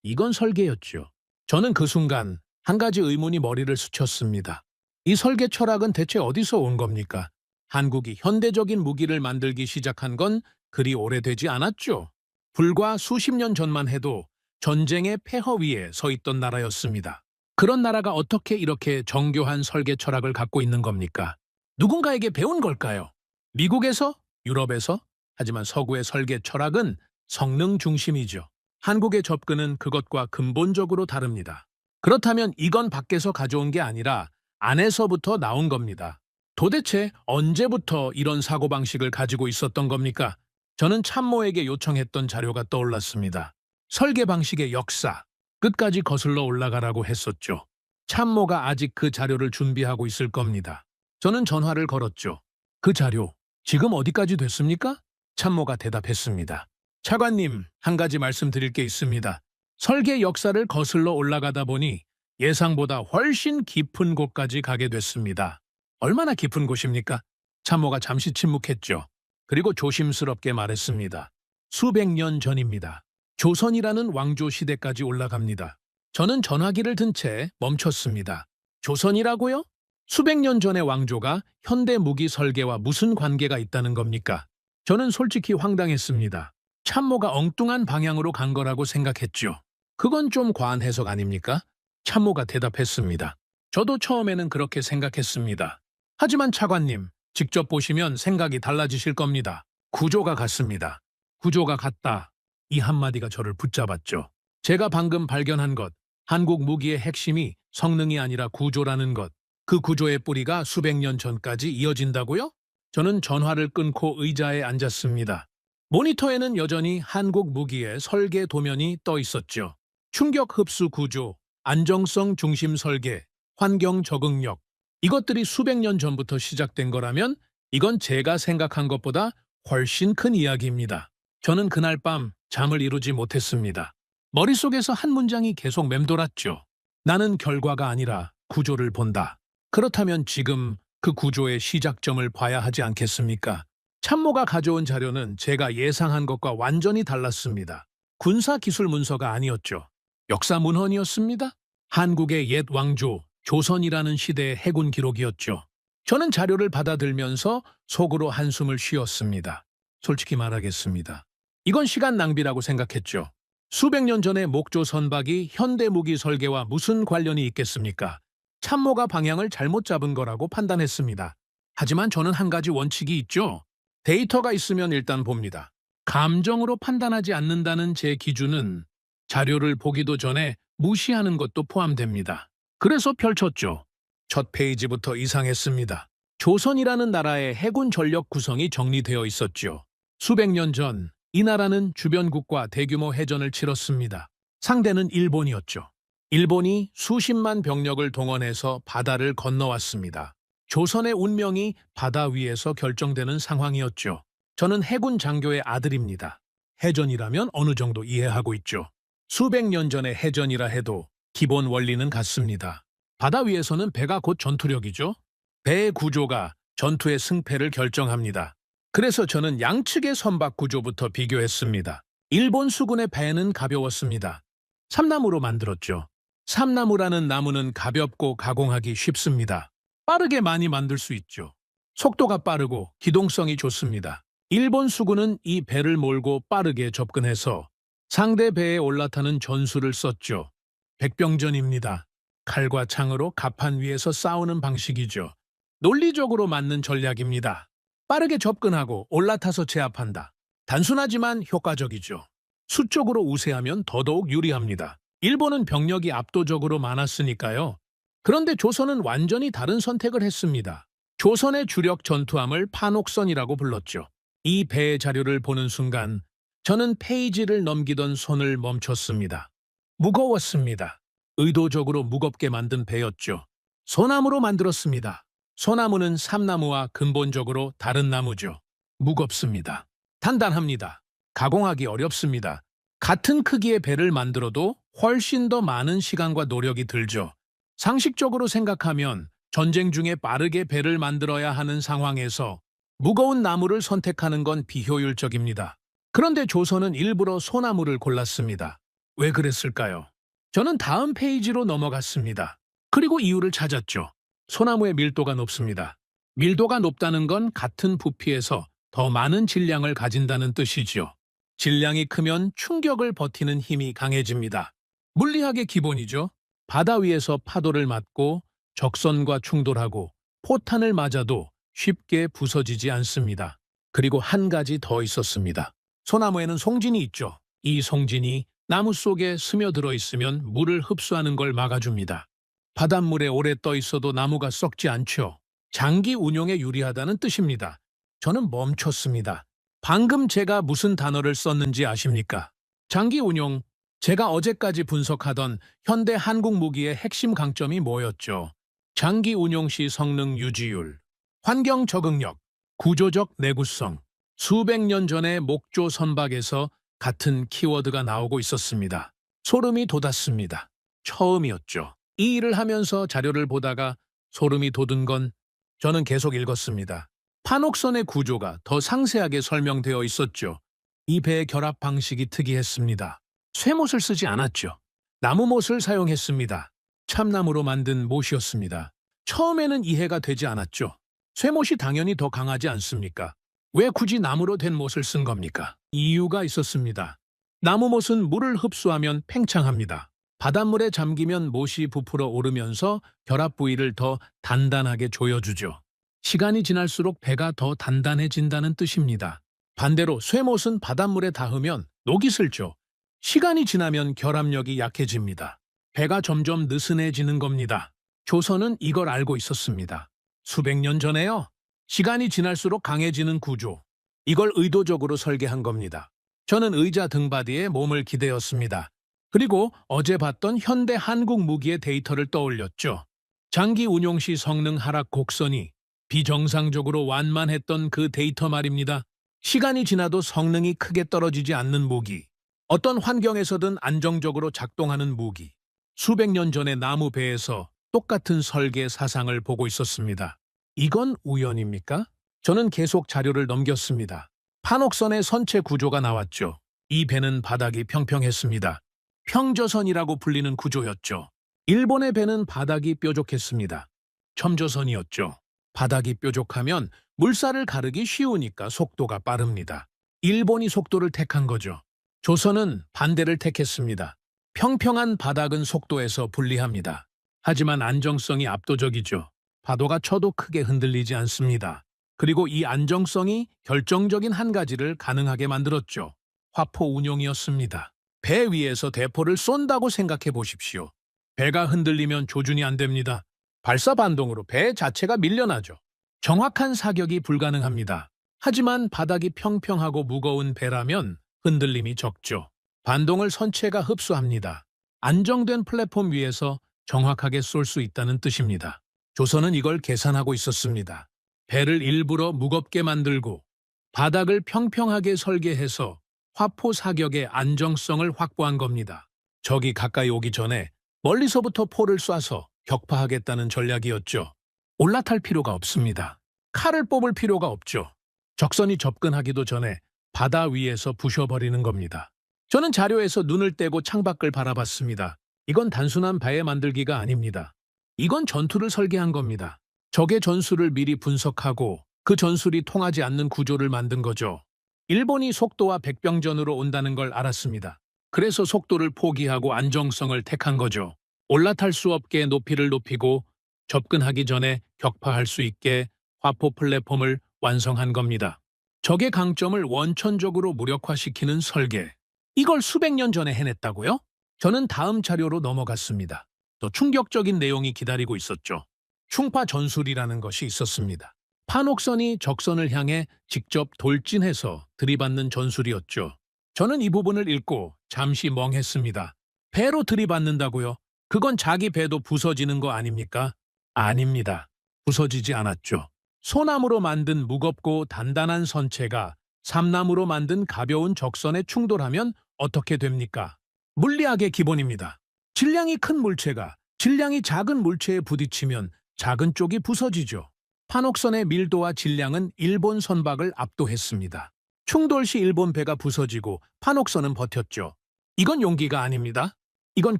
이건 설계였죠. 저는 그 순간 한 가지 의문이 머리를 스쳤습니다. 이 설계 철학은 대체 어디서 온 겁니까? 한국이 현대적인 무기를 만들기 시작한 건 그리 오래되지 않았죠. 불과 수십 년 전만 해도 전쟁의 폐허 위에 서 있던 나라였습니다. 그런 나라가 어떻게 이렇게 정교한 설계 철학을 갖고 있는 겁니까? 누군가에게 배운 걸까요? 미국에서? 유럽에서? 하지만 서구의 설계 철학은 성능 중심이죠. 한국의 접근은 그것과 근본적으로 다릅니다. 그렇다면 이건 밖에서 가져온 게 아니라 안에서부터 나온 겁니다. 도대체 언제부터 이런 사고방식을 가지고 있었던 겁니까? 저는 참모에게 요청했던 자료가 떠올랐습니다. 설계 방식의 역사, 끝까지 거슬러 올라가라고 했었죠. 참모가 아직 그 자료를 준비하고 있을 겁니다. 저는 전화를 걸었죠. 그 자료, 지금 어디까지 됐습니까? 참모가 대답했습니다. 차관님, 한 가지 말씀드릴 게 있습니다. 설계 역사를 거슬러 올라가다 보니 예상보다 훨씬 깊은 곳까지 가게 됐습니다. 얼마나 깊은 곳입니까? 참모가 잠시 침묵했죠. 그리고 조심스럽게 말했습니다. 수백 년 전입니다. 조선이라는 왕조 시대까지 올라갑니다. 저는 전화기를 든 채 멈췄습니다. 조선이라고요? 수백 년 전의 왕조가 현대 무기 설계와 무슨 관계가 있다는 겁니까? 저는 솔직히 황당했습니다. 참모가 엉뚱한 방향으로 간 거라고 생각했죠. 그건 좀 과한 해석 아닙니까? 참모가 대답했습니다. 저도 처음에는 그렇게 생각했습니다. 하지만 차관님, 직접 보시면 생각이 달라지실 겁니다. 구조가 같습니다. 구조가 같다. 이 한마디가 저를 붙잡았죠. 제가 방금 발견한 것, 한국 무기의 핵심이 성능이 아니라 구조라는 것, 그 구조의 뿌리가 수백 년 전까지 이어진다고요? 저는 전화를 끊고 의자에 앉았습니다. 모니터에는 여전히 한국 무기의 설계 도면이 떠 있었죠. 충격 흡수 구조, 안정성 중심 설계, 환경 적응력. 이것들이 수백 년 전부터 시작된 거라면 이건 제가 생각한 것보다 훨씬 큰 이야기입니다. 저는 그날 밤 잠을 이루지 못했습니다. 머릿속에서 한 문장이 계속 맴돌았죠. 나는 결과가 아니라 구조를 본다. 그렇다면 지금 그 구조의 시작점을 봐야 하지 않겠습니까? 참모가 가져온 자료는 제가 예상한 것과 완전히 달랐습니다. 군사기술 문서가 아니었죠. 역사 문헌이었습니다. 한국의 옛 왕조, 조선이라는 시대의 해군 기록이었죠. 저는 자료를 받아들면서 속으로 한숨을 쉬었습니다. 솔직히 말하겠습니다. 이건 시간 낭비라고 생각했죠. 수백 년 전의 목조 선박이 현대 무기 설계와 무슨 관련이 있겠습니까? 참모가 방향을 잘못 잡은 거라고 판단했습니다. 하지만 저는 한 가지 원칙이 있죠. 데이터가 있으면 일단 봅니다. 감정으로 판단하지 않는다는 제 기준은 자료를 보기도 전에 무시하는 것도 포함됩니다. 그래서 펼쳤죠. 첫 페이지부터 이상했습니다. 조선이라는 나라의 해군 전력 구성이 정리되어 있었죠. 수백 년 전 이 나라는 주변국과 대규모 해전을 치렀습니다. 상대는 일본이었죠. 일본이 수십만 병력을 동원해서 바다를 건너왔습니다. 조선의 운명이 바다 위에서 결정되는 상황이었죠. 저는 해군 장교의 아들입니다. 해전이라면 어느 정도 이해하고 있죠. 수백 년 전의 해전이라 해도 기본 원리는 같습니다. 바다 위에서는 배가 곧 전투력이죠. 배의 구조가 전투의 승패를 결정합니다. 그래서 저는 양측의 선박 구조부터 비교했습니다. 일본 수군의 배는 가벼웠습니다. 삼나무로 만들었죠. 삼나무라는 나무는 가볍고 가공하기 쉽습니다. 빠르게 많이 만들 수 있죠. 속도가 빠르고 기동성이 좋습니다. 일본 수군은 이 배를 몰고 빠르게 접근해서 상대 배에 올라타는 전술을 썼죠. 백병전입니다. 칼과 창으로 갑판 위에서 싸우는 방식이죠. 논리적으로 맞는 전략입니다. 빠르게 접근하고 올라타서 제압한다. 단순하지만 효과적이죠. 수적으로 우세하면 더더욱 유리합니다. 일본은 병력이 압도적으로 많았으니까요. 그런데 조선은 완전히 다른 선택을 했습니다. 조선의 주력 전투함을 판옥선이라고 불렀죠. 이 배의 자료를 보는 순간 저는 페이지를 넘기던 손을 멈췄습니다. 무거웠습니다. 의도적으로 무겁게 만든 배였죠. 소나무로 만들었습니다. 소나무는 삼나무와 근본적으로 다른 나무죠. 무겁습니다. 단단합니다. 가공하기 어렵습니다. 같은 크기의 배를 만들어도 훨씬 더 많은 시간과 노력이 들죠. 상식적으로 생각하면 전쟁 중에 빠르게 배를 만들어야 하는 상황에서 무거운 나무를 선택하는 건 비효율적입니다. 그런데 조선은 일부러 소나무를 골랐습니다. 왜 그랬을까요? 저는 다음 페이지로 넘어갔습니다. 그리고 이유를 찾았죠. 소나무의 밀도가 높습니다. 밀도가 높다는 건 같은 부피에서 더 많은 질량을 가진다는 뜻이지요. 질량이 크면 충격을 버티는 힘이 강해집니다. 물리학의 기본이죠. 바다 위에서 파도를 맞고 적선과 충돌하고 포탄을 맞아도 쉽게 부서지지 않습니다. 그리고 한 가지 더 있었습니다. 소나무에는 송진이 있죠. 이 송진이 나무 속에 스며들어 있으면 물을 흡수하는 걸 막아줍니다. 바닷물에 오래 떠 있어도 나무가 썩지 않죠. 장기 운용에 유리하다는 뜻입니다. 저는 멈췄습니다. 방금 제가 무슨 단어를 썼는지 아십니까? 장기 운용. 제가 어제까지 분석하던 현대 한국 무기의 핵심 강점이 뭐였죠? 장기 운용 시 성능 유지율, 환경 적응력, 구조적 내구성. 수백 년 전의 목조 선박에서 같은 키워드가 나오고 있었습니다. 소름이 돋았습니다. 처음이었죠. 이 일을 하면서 자료를 보다가 소름이 돋은 건 저는 계속 읽었습니다. 판옥선의 구조가 더 상세하게 설명되어 있었죠. 이 배의 결합 방식이 특이했습니다. 쇠못을 쓰지 않았죠. 나무못을 사용했습니다. 참나무로 만든 못이었습니다. 처음에는 이해가 되지 않았죠. 쇠못이 당연히 더 강하지 않습니까? 왜 굳이 나무로 된 못을 쓴 겁니까? 이유가 있었습니다. 나무못은 물을 흡수하면 팽창합니다. 바닷물에 잠기면 못이 부풀어 오르면서 결합 부위를 더 단단하게 조여주죠. 시간이 지날수록 배가 더 단단해진다는 뜻입니다. 반대로 쇠못은 바닷물에 닿으면 녹이 슬죠. 시간이 지나면 결합력이 약해집니다. 배가 점점 느슨해지는 겁니다. 조선은 이걸 알고 있었습니다. 수백 년 전에요. 시간이 지날수록 강해지는 구조. 이걸 의도적으로 설계한 겁니다. 저는 의자 등받이에 몸을 기대었습니다. 그리고 어제 봤던 현대 한국 무기의 데이터를 떠올렸죠. 장기 운용 시 성능 하락 곡선이 비정상적으로 완만했던 그 데이터 말입니다. 시간이 지나도 성능이 크게 떨어지지 않는 무기. 어떤 환경에서든 안정적으로 작동하는 무기. 수백 년 전의 나무 배에서 똑같은 설계 사상을 보고 있었습니다. 이건 우연입니까? 저는 계속 자료를 넘겼습니다. 판옥선의 선체 구조가 나왔죠. 이 배는 바닥이 평평했습니다. 평저선이라고 불리는 구조였죠. 일본의 배는 바닥이 뾰족했습니다. 첨저선이었죠. 바닥이 뾰족하면 물살을 가르기 쉬우니까 속도가 빠릅니다. 일본이 속도를 택한 거죠. 조선은 반대를 택했습니다. 평평한 바닥은 속도에서 불리합니다. 하지만 안정성이 압도적이죠. 파도가 쳐도 크게 흔들리지 않습니다. 그리고 이 안정성이 결정적인 한 가지를 가능하게 만들었죠. 화포 운용이었습니다. 배 위에서 대포를 쏜다고 생각해 보십시오. 배가 흔들리면 조준이 안 됩니다. 발사 반동으로 배 자체가 밀려나죠. 정확한 사격이 불가능합니다. 하지만 바닥이 평평하고 무거운 배라면 흔들림이 적죠. 반동을 선체가 흡수합니다. 안정된 플랫폼 위에서 정확하게 쏠 수 있다는 뜻입니다. 조선은 이걸 계산하고 있었습니다. 배를 일부러 무겁게 만들고 바닥을 평평하게 설계해서 화포 사격의 안정성을 확보한 겁니다. 적이 가까이 오기 전에 멀리서부터 포를 쏴서 격파하겠다는 전략이었죠. 올라탈 필요가 없습니다. 칼을 뽑을 필요가 없죠. 적선이 접근하기도 전에 바다 위에서 부셔버리는 겁니다. 저는 자료에서 눈을 떼고 창밖을 바라봤습니다. 이건 단순한 배 만들기가 아닙니다. 이건 전투를 설계한 겁니다. 적의 전술을 미리 분석하고 그 전술이 통하지 않는 구조를 만든 거죠. 일본이 속도와 백병전으로 온다는 걸 알았습니다. 그래서 속도를 포기하고 안정성을 택한 거죠. 올라탈 수 없게 높이를 높이고 접근하기 전에 격파할 수 있게 화포 플랫폼을 완성한 겁니다. 적의 강점을 원천적으로 무력화시키는 설계. 이걸 수백 년 전에 해냈다고요? 저는 다음 자료로 넘어갔습니다. 더 충격적인 내용이 기다리고 있었죠. 충파 전술이라는 것이 있었습니다. 판옥선이 적선을 향해 직접 돌진해서 들이받는 전술이었죠. 저는 이 부분을 읽고 잠시 멍했습니다. 배로 들이받는다고요? 그건 자기 배도 부서지는 거 아닙니까? 아닙니다. 부서지지 않았죠. 소나무로 만든 무겁고 단단한 선체가 삼나무로 만든 가벼운 적선에 충돌하면 어떻게 됩니까? 물리학의 기본입니다. 질량이 큰 물체가 질량이 작은 물체에 부딪히면 작은 쪽이 부서지죠. 판옥선의 밀도와 질량은 일본 선박을 압도했습니다. 충돌 시 일본 배가 부서지고 판옥선은 버텼죠. 이건 용기가 아닙니다. 이건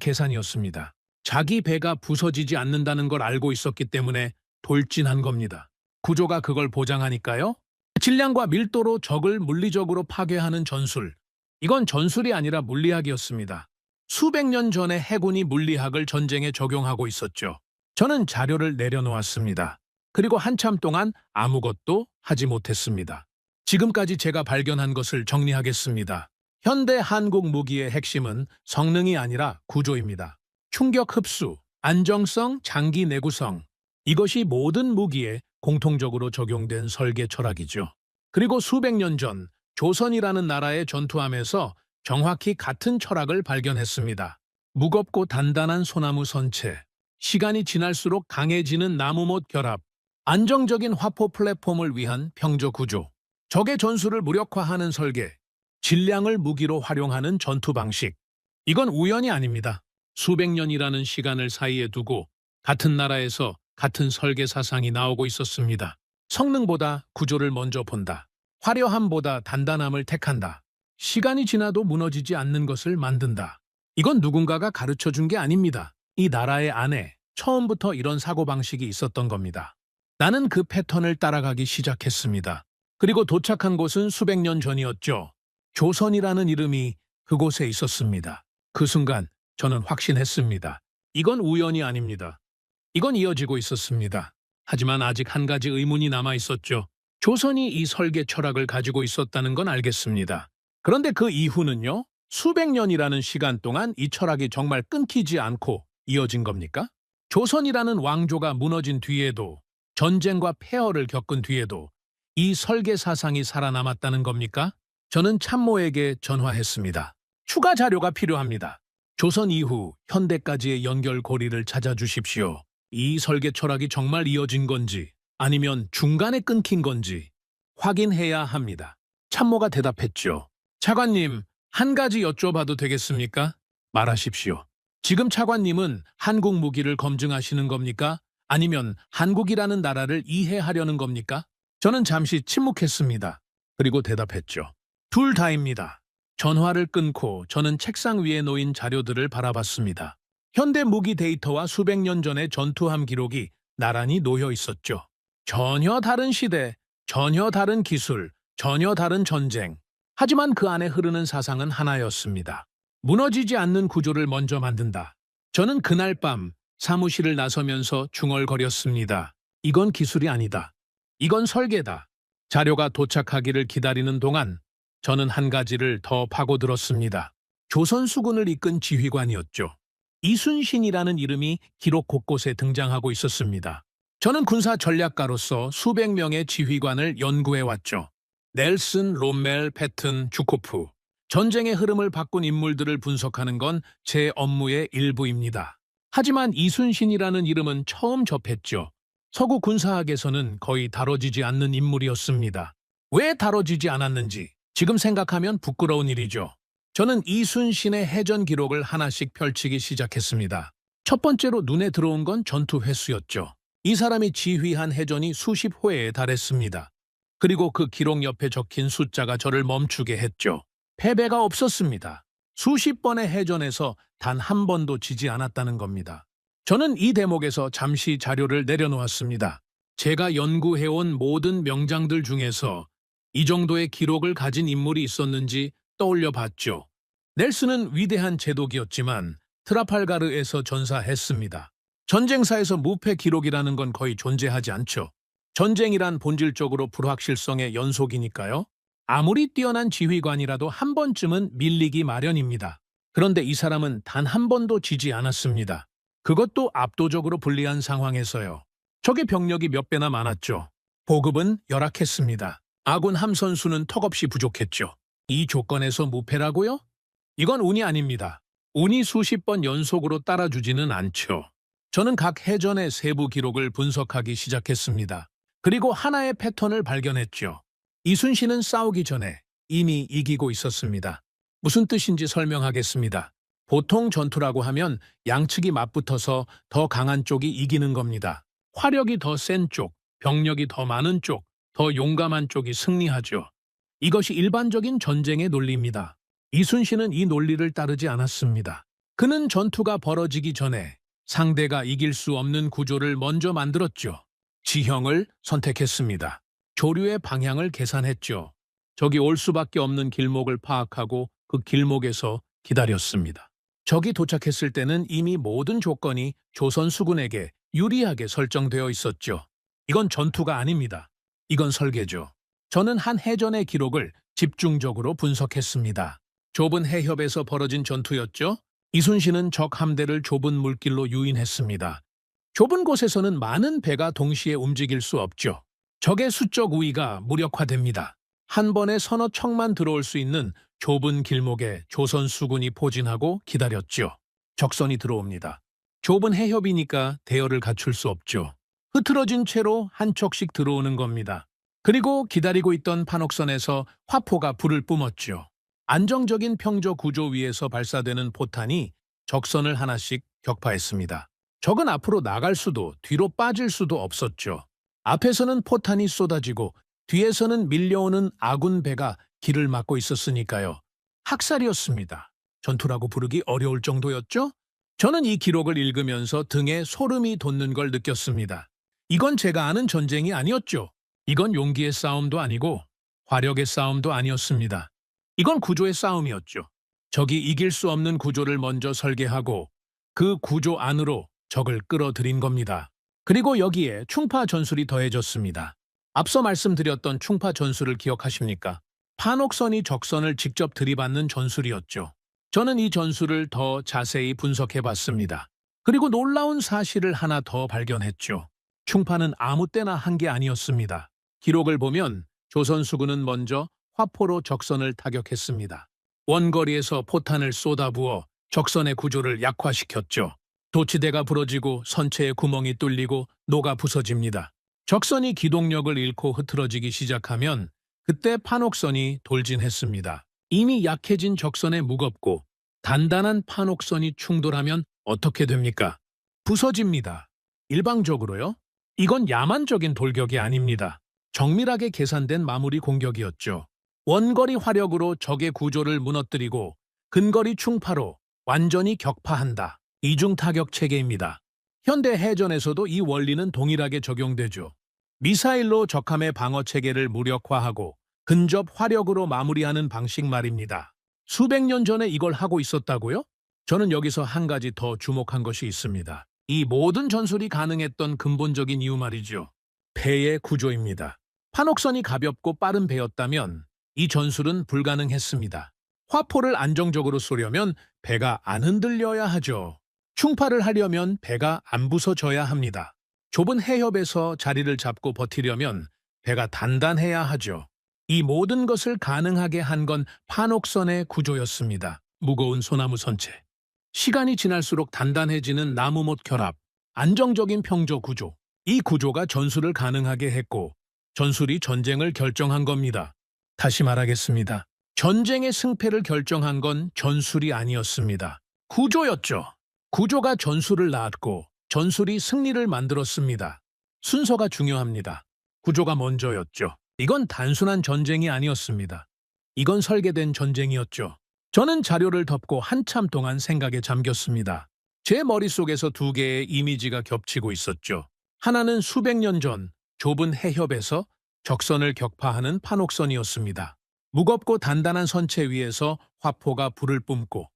계산이었습니다. 자기 배가 부서지지 않는다는 걸 알고 있었기 때문에 돌진한 겁니다. 구조가 그걸 보장하니까요. 질량과 밀도로 적을 물리적으로 파괴하는 전술. 이건 전술이 아니라 물리학이었습니다. 수백 년 전에 해군이 물리학을 전쟁에 적용하고 있었죠. 저는 자료를 내려놓았습니다. 그리고 한참 동안 아무것도 하지 못했습니다. 지금까지 제가 발견한 것을 정리하겠습니다. 현대 한국 무기의 핵심은 성능이 아니라 구조입니다. 충격 흡수, 안정성, 장기 내구성. 이것이 모든 무기에 공통적으로 적용된 설계 철학이죠. 그리고 수백 년 전 조선이라는 나라의 전투함에서 정확히 같은 철학을 발견했습니다. 무겁고 단단한 소나무 선체, 시간이 지날수록 강해지는 나무못 결합, 안정적인 화포 플랫폼을 위한 평저 구조, 적의 전술을 무력화하는 설계, 질량을 무기로 활용하는 전투 방식. 이건 우연이 아닙니다. 수백 년이라는 시간을 사이에 두고 같은 나라에서 같은 설계 사상이 나오고 있었습니다. 성능보다 구조를 먼저 본다. 화려함보다 단단함을 택한다. 시간이 지나도 무너지지 않는 것을 만든다. 이건 누군가가 가르쳐준 게 아닙니다. 이 나라의 안에 처음부터 이런 사고방식이 있었던 겁니다. 나는 그 패턴을 따라가기 시작했습니다. 그리고 도착한 곳은 수백 년 전이었죠. 조선이라는 이름이 그곳에 있었습니다. 그 순간 저는 확신했습니다. 이건 우연이 아닙니다. 이건 이어지고 있었습니다. 하지만 아직 한 가지 의문이 남아 있었죠. 조선이 이 설계 철학을 가지고 있었다는 건 알겠습니다. 그런데 그 이후는요? 수백 년이라는 시간 동안 이 철학이 정말 끊기지 않고 이어진 겁니까? 조선이라는 왕조가 무너진 뒤에도, 전쟁과 폐허를 겪은 뒤에도 이 설계 사상이 살아남았다는 겁니까? 저는 참모에게 전화했습니다. 추가 자료가 필요합니다. 조선 이후 현대까지의 연결고리를 찾아주십시오. 이 설계 철학이 정말 이어진 건지 아니면 중간에 끊긴 건지 확인해야 합니다. 참모가 대답했죠. 차관님, 한 가지 여쭤봐도 되겠습니까? 말하십시오. 지금 차관님은 한국 무기를 검증하시는 겁니까? 아니면 한국이라는 나라를 이해하려는 겁니까? 저는 잠시 침묵했습니다. 그리고 대답했죠. 둘 다입니다. 전화를 끊고 저는 책상 위에 놓인 자료들을 바라봤습니다. 현대 무기 데이터와 수백 년 전의 전투함 기록이 나란히 놓여 있었죠. 전혀 다른 시대, 전혀 다른 기술, 전혀 다른 전쟁. 하지만 그 안에 흐르는 사상은 하나였습니다. 무너지지 않는 구조를 먼저 만든다. 저는 그날 밤 사무실을 나서면서 중얼거렸습니다. 이건 기술이 아니다. 이건 설계다. 자료가 도착하기를 기다리는 동안 저는 한 가지를 더 파고들었습니다. 조선 수군을 이끈 지휘관이었죠. 이순신이라는 이름이 기록 곳곳에 등장하고 있었습니다. 저는 군사 전략가로서 수백 명의 지휘관을 연구해왔죠. 넬슨, 롬멜, 패튼, 주코프. 전쟁의 흐름을 바꾼 인물들을 분석하는 건 제 업무의 일부입니다. 하지만 이순신이라는 이름은 처음 접했죠. 서구 군사학에서는 거의 다뤄지지 않는 인물이었습니다. 왜 다뤄지지 않았는지 지금 생각하면 부끄러운 일이죠. 저는 이순신의 해전 기록을 하나씩 펼치기 시작했습니다. 첫 번째로 눈에 들어온 건 전투 횟수였죠. 이 사람이 지휘한 해전이 수십 회에 달했습니다. 그리고 그 기록 옆에 적힌 숫자가 저를 멈추게 했죠. 패배가 없었습니다. 수십 번의 해전에서 단 한 번도 지지 않았다는 겁니다. 저는 이 대목에서 잠시 자료를 내려놓았습니다. 제가 연구해온 모든 명장들 중에서 이 정도의 기록을 가진 인물이 있었는지 떠올려 봤죠. 넬슨은 위대한 제독이었지만 트라팔가르에서 전사했습니다. 전쟁사에서 무패 기록이라는 건 거의 존재하지 않죠. 전쟁이란 본질적으로 불확실성의 연속이니까요. 아무리 뛰어난 지휘관이라도 한 번쯤은 밀리기 마련입니다. 그런데 이 사람은 단 한 번도 지지 않았습니다. 그것도 압도적으로 불리한 상황에서요. 적의 병력이 몇 배나 많았죠. 보급은 열악했습니다. 아군 함선 수는 턱없이 부족했죠. 이 조건에서 무패라고요? 이건 운이 아닙니다. 운이 수십 번 연속으로 따라주지는 않죠. 저는 각 해전의 세부 기록을 분석하기 시작했습니다. 그리고 하나의 패턴을 발견했죠. 이순신은 싸우기 전에 이미 이기고 있었습니다. 무슨 뜻인지 설명하겠습니다. 보통 전투라고 하면 양측이 맞붙어서 더 강한 쪽이 이기는 겁니다. 화력이 더 센 쪽, 병력이 더 많은 쪽, 더 용감한 쪽이 승리하죠. 이것이 일반적인 전쟁의 논리입니다. 이순신은 이 논리를 따르지 않았습니다. 그는 전투가 벌어지기 전에 상대가 이길 수 없는 구조를 먼저 만들었죠. 지형을 선택했습니다. 조류의 방향을 계산했죠. 적이 올 수밖에 없는 길목을 파악하고 그 길목에서 기다렸습니다. 적이 도착했을 때는 이미 모든 조건이 조선 수군에게 유리하게 설정되어 있었죠. 이건 전투가 아닙니다. 이건 설계죠. 저는 한 해전의 기록을 집중적으로 분석했습니다. 좁은 해협에서 벌어진 전투였죠. 이순신은 적 함대를 좁은 물길로 유인했습니다. 좁은 곳에서는 많은 배가 동시에 움직일 수 없죠. 적의 수적 우위가 무력화됩니다. 한 번에 서너 척만 들어올 수 있는 좁은 길목에 조선 수군이 포진하고 기다렸죠. 적선이 들어옵니다. 좁은 해협이니까 대열을 갖출 수 없죠. 흐트러진 채로 한 척씩 들어오는 겁니다. 그리고 기다리고 있던 판옥선에서 화포가 불을 뿜었죠. 안정적인 평저 구조 위에서 발사되는 포탄이 적선을 하나씩 격파했습니다. 적은 앞으로 나갈 수도 뒤로 빠질 수도 없었죠. 앞에서는 포탄이 쏟아지고 뒤에서는 밀려오는 아군 배가 길을 막고 있었으니까요. 학살이었습니다. 전투라고 부르기 어려울 정도였죠? 저는 이 기록을 읽으면서 등에 소름이 돋는 걸 느꼈습니다. 이건 제가 아는 전쟁이 아니었죠. 이건 용기의 싸움도 아니고 화력의 싸움도 아니었습니다. 이건 구조의 싸움이었죠. 적이 이길 수 없는 구조를 먼저 설계하고 그 구조 안으로 적을 끌어들인 겁니다. 그리고 여기에 충파 전술이 더해졌습니다. 앞서 말씀드렸던 충파 전술을 기억하십니까? 판옥선이 적선을 직접 들이받는 전술이었죠. 저는 이 전술을 더 자세히 분석해봤습니다. 그리고 놀라운 사실을 하나 더 발견했죠. 충파는 아무 때나 한 게 아니었습니다. 기록을 보면 조선 수군은 먼저 화포로 적선을 타격했습니다. 원거리에서 포탄을 쏟아부어 적선의 구조를 약화시켰죠. 도치대가 부러지고 선체에 구멍이 뚫리고 녹아 부서집니다. 적선이 기동력을 잃고 흐트러지기 시작하면 그때 판옥선이 돌진했습니다. 이미 약해진 적선에 무겁고 단단한 판옥선이 충돌하면 어떻게 됩니까? 부서집니다. 일방적으로요? 이건 야만적인 돌격이 아닙니다. 정밀하게 계산된 마무리 공격이었죠. 원거리 화력으로 적의 구조를 무너뜨리고 근거리 충파로 완전히 격파한다. 이중 타격 체계입니다. 현대 해전에서도 이 원리는 동일하게 적용되죠. 미사일로 적함의 방어 체계를 무력화하고 근접 화력으로 마무리하는 방식 말입니다. 수백 년 전에 이걸 하고 있었다고요? 저는 여기서 한 가지 더 주목한 것이 있습니다. 이 모든 전술이 가능했던 근본적인 이유 말이죠. 배의 구조입니다. 판옥선이 가볍고 빠른 배였다면 이 전술은 불가능했습니다. 화포를 안정적으로 쏘려면 배가 안 흔들려야 하죠. 충파를 하려면 배가 안 부서져야 합니다. 좁은 해협에서 자리를 잡고 버티려면 배가 단단해야 하죠. 이 모든 것을 가능하게 한 건 판옥선의 구조였습니다. 무거운 소나무 선체. 시간이 지날수록 단단해지는 나무못 결합. 안정적인 평저 구조. 이 구조가 전술을 가능하게 했고 전술이 전쟁을 결정한 겁니다. 다시 말하겠습니다. 전쟁의 승패를 결정한 건 전술이 아니었습니다. 구조였죠. 구조가 전술을 낳았고 전술이 승리를 만들었습니다. 순서가 중요합니다. 구조가 먼저였죠. 이건 단순한 전쟁이 아니었습니다. 이건 설계된 전쟁이었죠. 저는 자료를 덮고 한참 동안 생각에 잠겼습니다. 제 머릿속에서 두 개의 이미지가 겹치고 있었죠. 하나는 수백 년 전 좁은 해협에서 적선을 격파하는 판옥선이었습니다. 무겁고 단단한 선체 위에서 화포가 불을 뿜고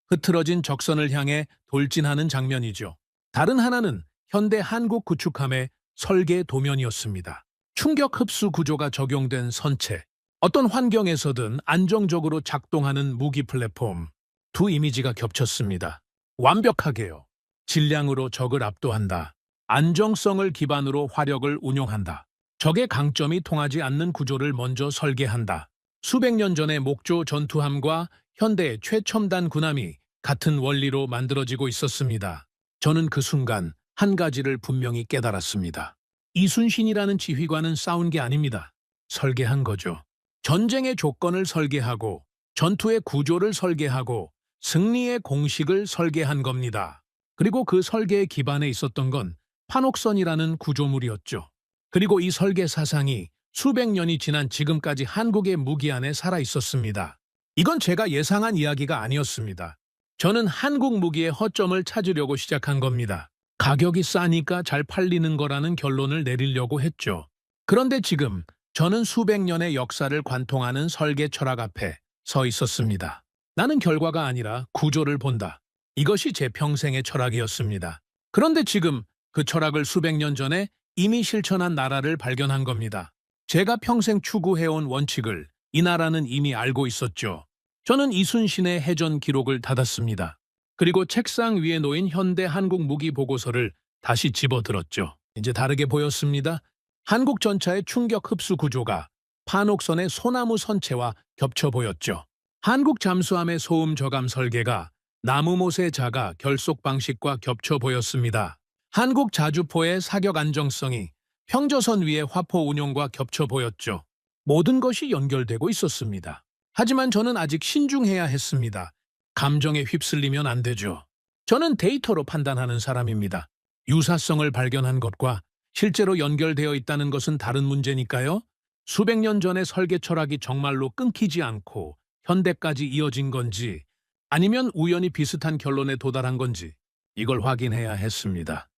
흐트러진 적선을 향해 돌진하는 장면이죠. 다른 하나는 현대 한국 구축함의 설계 도면이었습니다. 충격 흡수 구조가 적용된 선체, 어떤 환경에서든 안정적으로 작동하는 무기 플랫폼. 두 이미지가 겹쳤습니다. 완벽하게요. 질량으로 적을 압도한다. 안정성을 기반으로 화력을 운용한다. 적의 강점이 통하지 않는 구조를 먼저 설계한다. 수백 년 전의 목조 전투함과 현대의 최첨단 군함이 같은 원리로 만들어지고 있었습니다. 저는 그 순간 한 가지를 분명히 깨달았습니다. 이순신이라는 지휘관은 싸운 게 아닙니다. 설계한 거죠. 전쟁의 조건을 설계하고 전투의 구조를 설계하고 승리의 공식을 설계한 겁니다. 그리고 그 설계의 기반에 있었던 건 판옥선이라는 구조물이었죠. 그리고 이 설계 사상이 수백 년이 지난 지금까지 한국의 무기 안에 살아 있었습니다. 이건 제가 예상한 이야기가 아니었습니다. 저는 한국 무기의 허점을 찾으려고 시작한 겁니다. 가격이 싸니까 잘 팔리는 거라는 결론을 내리려고 했죠. 그런데 지금 저는 수백 년의 역사를 관통하는 설계 철학 앞에 서 있었습니다. 나는 결과가 아니라 구조를 본다. 이것이 제 평생의 철학이었습니다. 그런데 지금 그 철학을 수백 년 전에 이미 실천한 나라를 발견한 겁니다. 제가 평생 추구해온 원칙을 이 나라는 이미 알고 있었죠. 저는 이순신의 해전 기록을 닫았습니다. 그리고 책상 위에 놓인 현대 한국 무기 보고서를 다시 집어들었죠. 이제 다르게 보였습니다. 한국 전차의 충격 흡수 구조가 판옥선의 소나무 선체와 겹쳐 보였죠. 한국 잠수함의 소음 저감 설계가 나무못의 자가 결속 방식과 겹쳐 보였습니다. 한국 자주포의 사격 안정성이 평저선 위의 화포 운용과 겹쳐 보였죠. 모든 것이 연결되고 있었습니다. 하지만 저는 아직 신중해야 했습니다. 감정에 휩쓸리면 안 되죠. 저는 데이터로 판단하는 사람입니다. 유사성을 발견한 것과 실제로 연결되어 있다는 것은 다른 문제니까요. 수백 년 전의 설계 철학이 정말로 끊기지 않고 현대까지 이어진 건지 아니면 우연히 비슷한 결론에 도달한 건지 이걸 확인해야 했습니다.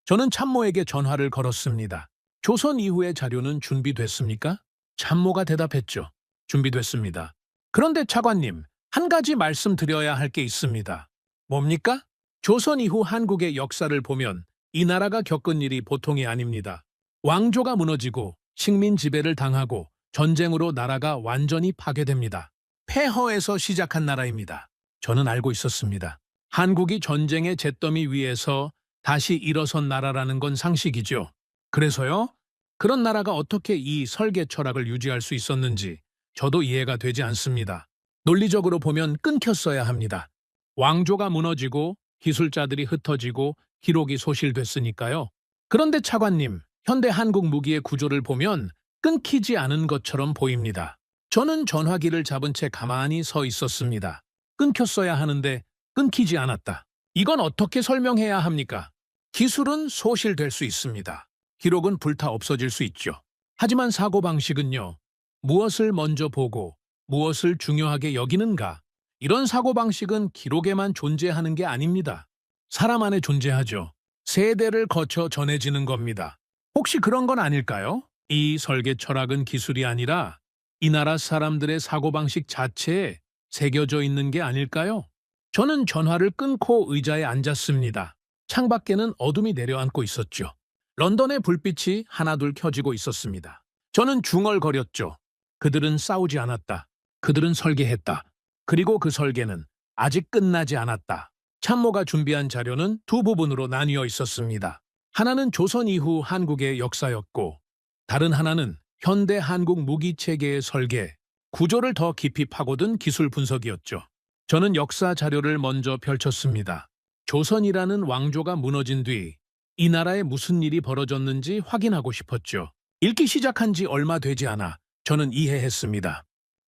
저는 참모에게 전화를 걸었습니다. 조선 이후의 자료는 준비됐습니까? 참모가 대답했죠. 준비됐습니다. 그런데 차관님, 한 가지 말씀드려야 할 게 있습니다. 뭡니까? 조선 이후 한국의 역사를 보면 이 나라가 겪은 일이 보통이 아닙니다. 왕조가 무너지고 식민 지배를 당하고 전쟁으로 나라가 완전히 파괴됩니다. 폐허에서 시작한 나라입니다. 저는 알고 있었습니다. 한국이 전쟁의 잿더미 위에서 다시 일어선 나라라는 건 상식이죠. 그래서요, 그런 나라가 어떻게 이 설계 철학을 유지할 수 있었는지 저도 이해가 되지 않습니다. 논리적으로 보면 끊겼어야 합니다. 왕조가 무너지고 기술자들이 흩어지고 기록이 소실됐으니까요. 그런데 차관님, 현대 한국 무기의 구조를 보면 끊기지 않은 것처럼 보입니다. 저는 전화기를 잡은 채 가만히 서 있었습니다. 끊겼어야 하는데 끊기지 않았다. 이건 어떻게 설명해야 합니까? 기술은 소실될 수 있습니다. 기록은 불타 없어질 수 있죠. 하지만 사고방식은요. 무엇을 먼저 보고 무엇을 중요하게 여기는가? 이런 사고방식은 기록에만 존재하는 게 아닙니다. 사람 안에 존재하죠. 세대를 거쳐 전해지는 겁니다. 혹시 그런 건 아닐까요? 이 설계 철학은 기술이 아니라 이 나라 사람들의 사고방식 자체에 새겨져 있는 게 아닐까요? 저는 전화를 끊고 의자에 앉았습니다. 창밖에는 어둠이 내려앉고 있었죠. 런던의 불빛이 하나둘 켜지고 있었습니다. 저는 중얼거렸죠. 그들은 싸우지 않았다. 그들은 설계했다. 그리고 그 설계는 아직 끝나지 않았다. 참모가 준비한 자료는 두 부분으로 나뉘어 있었습니다. 하나는 조선 이후 한국의 역사였고 다른 하나는 현대 한국 무기체계의 설계, 구조를 더 깊이 파고든 기술 분석이었죠. 저는 역사 자료를 먼저 펼쳤습니다. 조선이라는 왕조가 무너진 뒤 이 나라에 무슨 일이 벌어졌는지 확인하고 싶었죠. 읽기 시작한 지 얼마 되지 않아 저는 이해했습니다.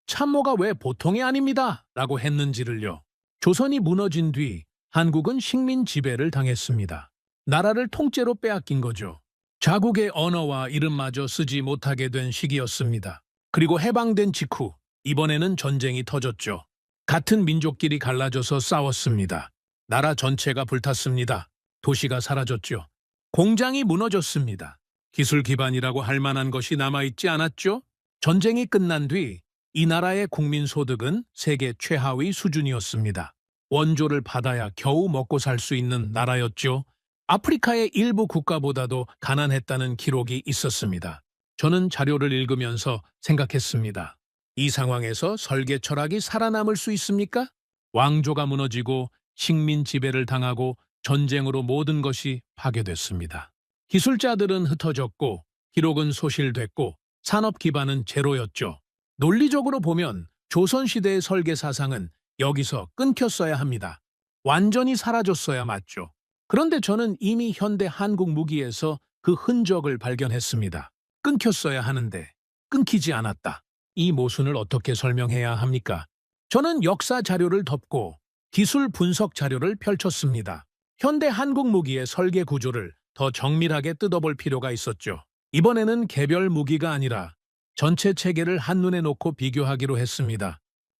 참모가 왜 보통이 아닙니다. 라고 했는지를요. 조선이 무너진 뒤 한국은 식민 지배를 당했습니다. 나라를 통째로 빼앗긴 거죠. 자국의 언어와 이름마저 쓰지 못하게 된 시기였습니다. 그리고 해방된 직후 이번에는 전쟁이 터졌죠. 같은 민족끼리 갈라져서 싸웠습니다. 나라 전체가 불탔습니다. 도시가 사라졌죠. 공장이 무너졌습니다. 기술 기반이라고 할 만한 것이 남아있지 않았죠? 전쟁이 끝난 뒤 이 나라의 국민 소득은 세계 최하위 수준이었습니다. 원조를 받아야 겨우 먹고 살 수 있는 나라였죠. 아프리카의 일부 국가보다도 가난했다는 기록이 있었습니다. 저는 자료를 읽으면서 생각했습니다. 이 상황에서 설계 철학이 살아남을 수 있습니까? 왕조가 무너지고 식민 지배를 당하고 전쟁으로 모든 것이 파괴됐습니다. 기술자들은 흩어졌고 기록은 소실됐고 산업 기반은 제로였죠. 논리적으로 보면 조선시대의 설계 사상은 여기서 끊겼어야 합니다. 완전히 사라졌어야 맞죠. 그런데 저는 이미 현대 한국 무기에서 그 흔적을 발견했습니다. 끊겼어야 하는데 끊기지 않았다. 이 모순을 어떻게 설명해야 합니까? 저는 역사 자료를 덮고 기술 분석 자료를 펼쳤습니다. 현대 한국 무기의 설계 구조를 더 정밀하게 뜯어볼 필요가 있었죠. 이번에는 개별 무기가 아니라 전체 체계를 한눈에 놓고 비교하기로 했습니다.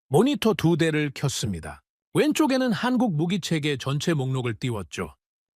모니터 2대를 켰습니다. 왼쪽에는 한국 무기체계 전체 목록을 띄웠죠.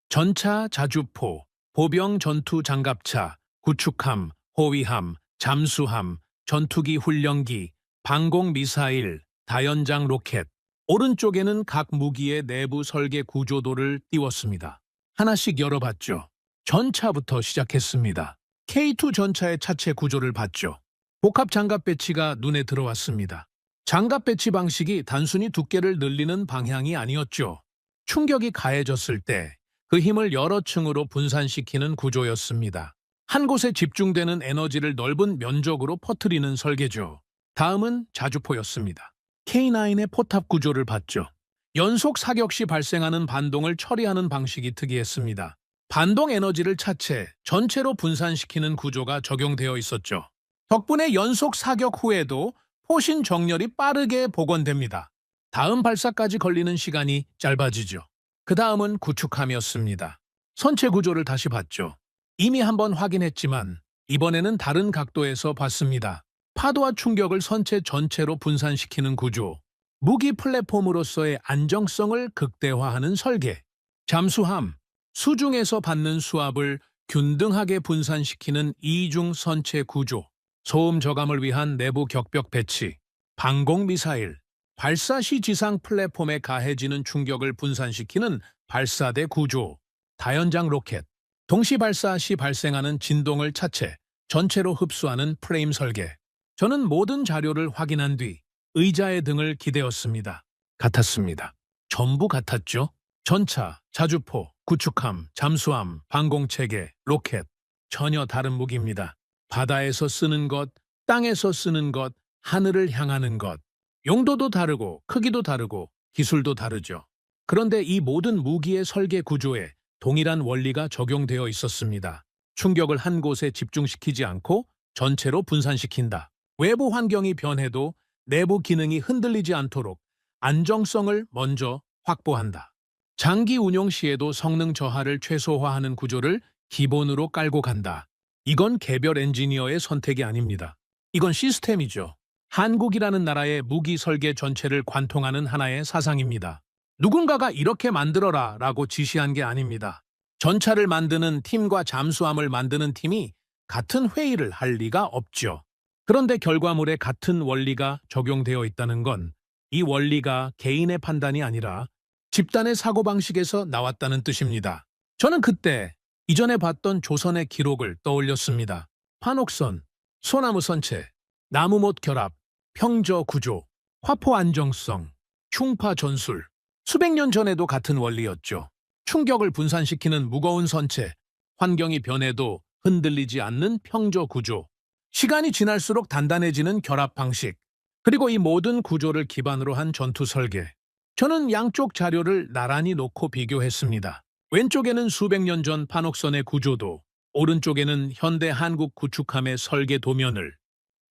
전차, 자주포, 보병 전투 장갑차, 구축함, 호위함, 잠수함, 전투기 훈련기, 방공 미사일, 다연장 로켓. 오른쪽에는 각 무기의 내부 설계 구조도를 띄웠습니다. 하나씩 열어봤죠. 전차부터 시작했습니다. K2 전차의 차체 구조를 봤죠. 복합 장갑 배치가 눈에 들어왔습니다. 장갑 배치 방식이 단순히 두께를 늘리는 방향이 아니었죠. 충격이 가해졌을 때 그 힘을 여러 층으로 분산시키는 구조였습니다. 한 곳에 집중되는 에너지를 넓은 면적으로 퍼뜨리는 설계죠. 다음은 자주포였습니다. K9의 포탑 구조를 봤죠. 연속 사격 시 발생하는 반동을 처리하는 방식이 특이했습니다. 반동 에너지를 차체, 전체로 분산시키는 구조가 적용되어 있었죠. 덕분에 연속 사격 후에도 포신 정렬이 빠르게 복원됩니다. 다음 발사까지 걸리는 시간이 짧아지죠. 그 다음은 구축함이었습니다. 선체 구조를 다시 봤죠. 이미 한번 확인했지만 이번에는 다른 각도에서 봤습니다. 파도와 충격을 선체 전체로 분산시키는 구조, 무기 플랫폼으로서의 안정성을 극대화하는 설계, 잠수함, 수중에서 받는 수압을 균등하게 분산시키는 이중 선체 구조, 소음 저감을 위한 내부 격벽 배치, 방공 미사일, 발사 시 지상 플랫폼에 가해지는 충격을 분산시키는 발사대 구조, 다연장 로켓, 동시 발사 시 발생하는 진동을 차체, 전체로 흡수하는 프레임 설계. 저는 모든 자료를 확인한 뒤 의자의 등을 기대었습니다. 같았습니다. 전부 같았죠? 전차, 자주포, 구축함, 잠수함, 방공체계, 로켓. 전혀 다른 무기입니다. 바다에서 쓰는 것, 땅에서 쓰는 것, 하늘을 향하는 것. 용도도 다르고 크기도 다르고 기술도 다르죠. 그런데 이 모든 무기의 설계 구조에 동일한 원리가 적용되어 있었습니다. 충격을 한 곳에 집중시키지 않고 전체로 분산시킨다. 외부 환경이 변해도 내부 기능이 흔들리지 않도록 안정성을 먼저 확보한다. 장기 운용 시에도 성능 저하를 최소화하는 구조를 기본으로 깔고 간다. 이건 개별 엔지니어의 선택이 아닙니다. 이건 시스템이죠. 한국이라는 나라의 무기 설계 전체를 관통하는 하나의 사상입니다. 누군가가 이렇게 만들어라 라고 지시한 게 아닙니다. 전차를 만드는 팀과 잠수함을 만드는 팀이 같은 회의를 할 리가 없죠. 그런데 결과물에 같은 원리가 적용되어 있다는 건 이 원리가 개인의 판단이 아니라 집단의 사고방식에서 나왔다는 뜻입니다. 저는 그때 이전에 봤던 조선의 기록을 떠올렸습니다. 판옥선, 소나무 선체, 나무못 결합, 평저 구조, 화포 안정성, 충파 전술. 수백 년 전에도 같은 원리였죠. 충격을 분산시키는 무거운 선체, 환경이 변해도 흔들리지 않는 평저 구조, 시간이 지날수록 단단해지는 결합 방식, 그리고 이 모든 구조를 기반으로 한 전투 설계. 저는 양쪽 자료를 나란히 놓고 비교했습니다. 왼쪽에는 수백 년 전 판옥선의 구조도, 오른쪽에는 현대 한국 구축함의 설계 도면을.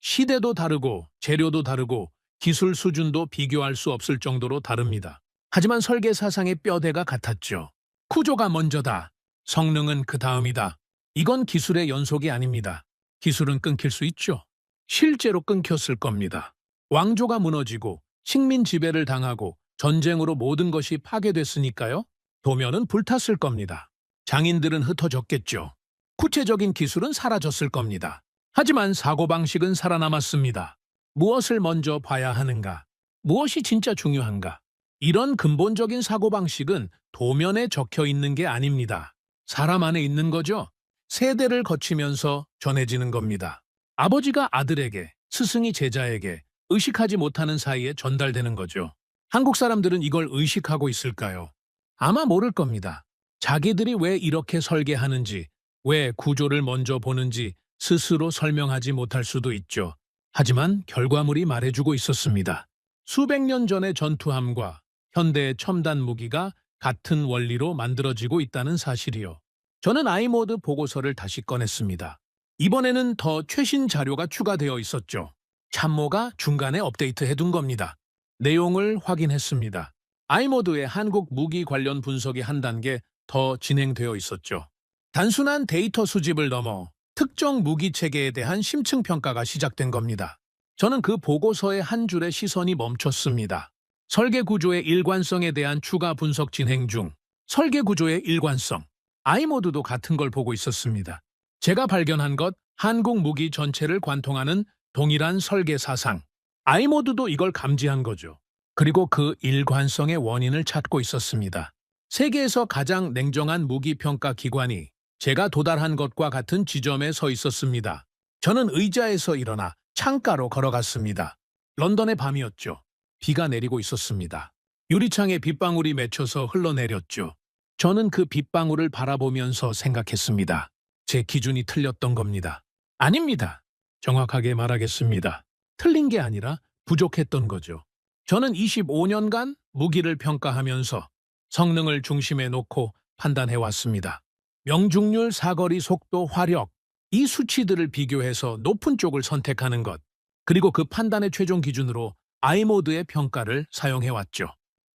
시대도 다르고 재료도 다르고 기술 수준도 비교할 수 없을 정도로 다릅니다. 하지만 설계 사상의 뼈대가 같았죠. 구조가 먼저다. 성능은 그 다음이다. 이건 기술의 연속이 아닙니다. 기술은 끊길 수 있죠. 실제로 끊겼을 겁니다. 왕조가 무너지고 식민 지배를 당하고 전쟁으로 모든 것이 파괴됐으니까요. 도면은 불탔을 겁니다. 장인들은 흩어졌겠죠. 구체적인 기술은 사라졌을 겁니다. 하지만 사고방식은 살아남았습니다. 무엇을 먼저 봐야 하는가? 무엇이 진짜 중요한가? 이런 근본적인 사고방식은 도면에 적혀 있는 게 아닙니다. 사람 안에 있는 거죠. 세대를 거치면서 전해지는 겁니다. 아버지가 아들에게, 스승이 제자에게 의식하지 못하는 사이에 전달되는 거죠. 한국 사람들은 이걸 의식하고 있을까요? 아마 모를 겁니다. 자기들이 왜 이렇게 설계하는지, 왜 구조를 먼저 보는지 스스로 설명하지 못할 수도 있죠. 하지만 결과물이 말해주고 있었습니다. 수백 년 전의 전투함과 현대의 첨단 무기가 같은 원리로 만들어지고 있다는 사실이요. 저는 아이모드 보고서를 다시 꺼냈습니다. 이번에는 더 최신 자료가 추가되어 있었죠. 참모가 중간에 업데이트해둔 겁니다. 내용을 확인했습니다. 아이모드의 한국 무기 관련 분석이 한 단계 더 진행되어 있었죠. 단순한 데이터 수집을 넘어 특정 무기 체계에 대한 심층 평가가 시작된 겁니다. 저는 그 보고서의 한 줄에 시선이 멈췄습니다. 설계 구조의 일관성에 대한 추가 분석 진행 중. 설계 구조의 일관성. 아이모드도 같은 걸 보고 있었습니다. 제가 발견한 것, 한국 무기 전체를 관통하는 동일한 설계 사상. 아이모드도 이걸 감지한 거죠. 그리고 그 일관성의 원인을 찾고 있었습니다. 세계에서 가장 냉정한 무기 평가 기관이 제가 도달한 것과 같은 지점에 서 있었습니다. 저는 의자에서 일어나 창가로 걸어갔습니다. 런던의 밤이었죠. 비가 내리고 있었습니다. 유리창에 빗방울이 맺혀서 흘러내렸죠. 저는 그 빗방울을 바라보면서 생각했습니다. 제 기준이 틀렸던 겁니다. 아닙니다. 정확하게 말하겠습니다. 틀린 게 아니라 부족했던 거죠. 저는 25년간 무기를 평가하면서 성능을 중심에 놓고 판단해왔습니다. 명중률, 사거리, 속도, 화력, 이 수치들을 비교해서 높은 쪽을 선택하는 것, 그리고 그 판단의 최종 기준으로 아이모드의 평가를 사용해왔죠.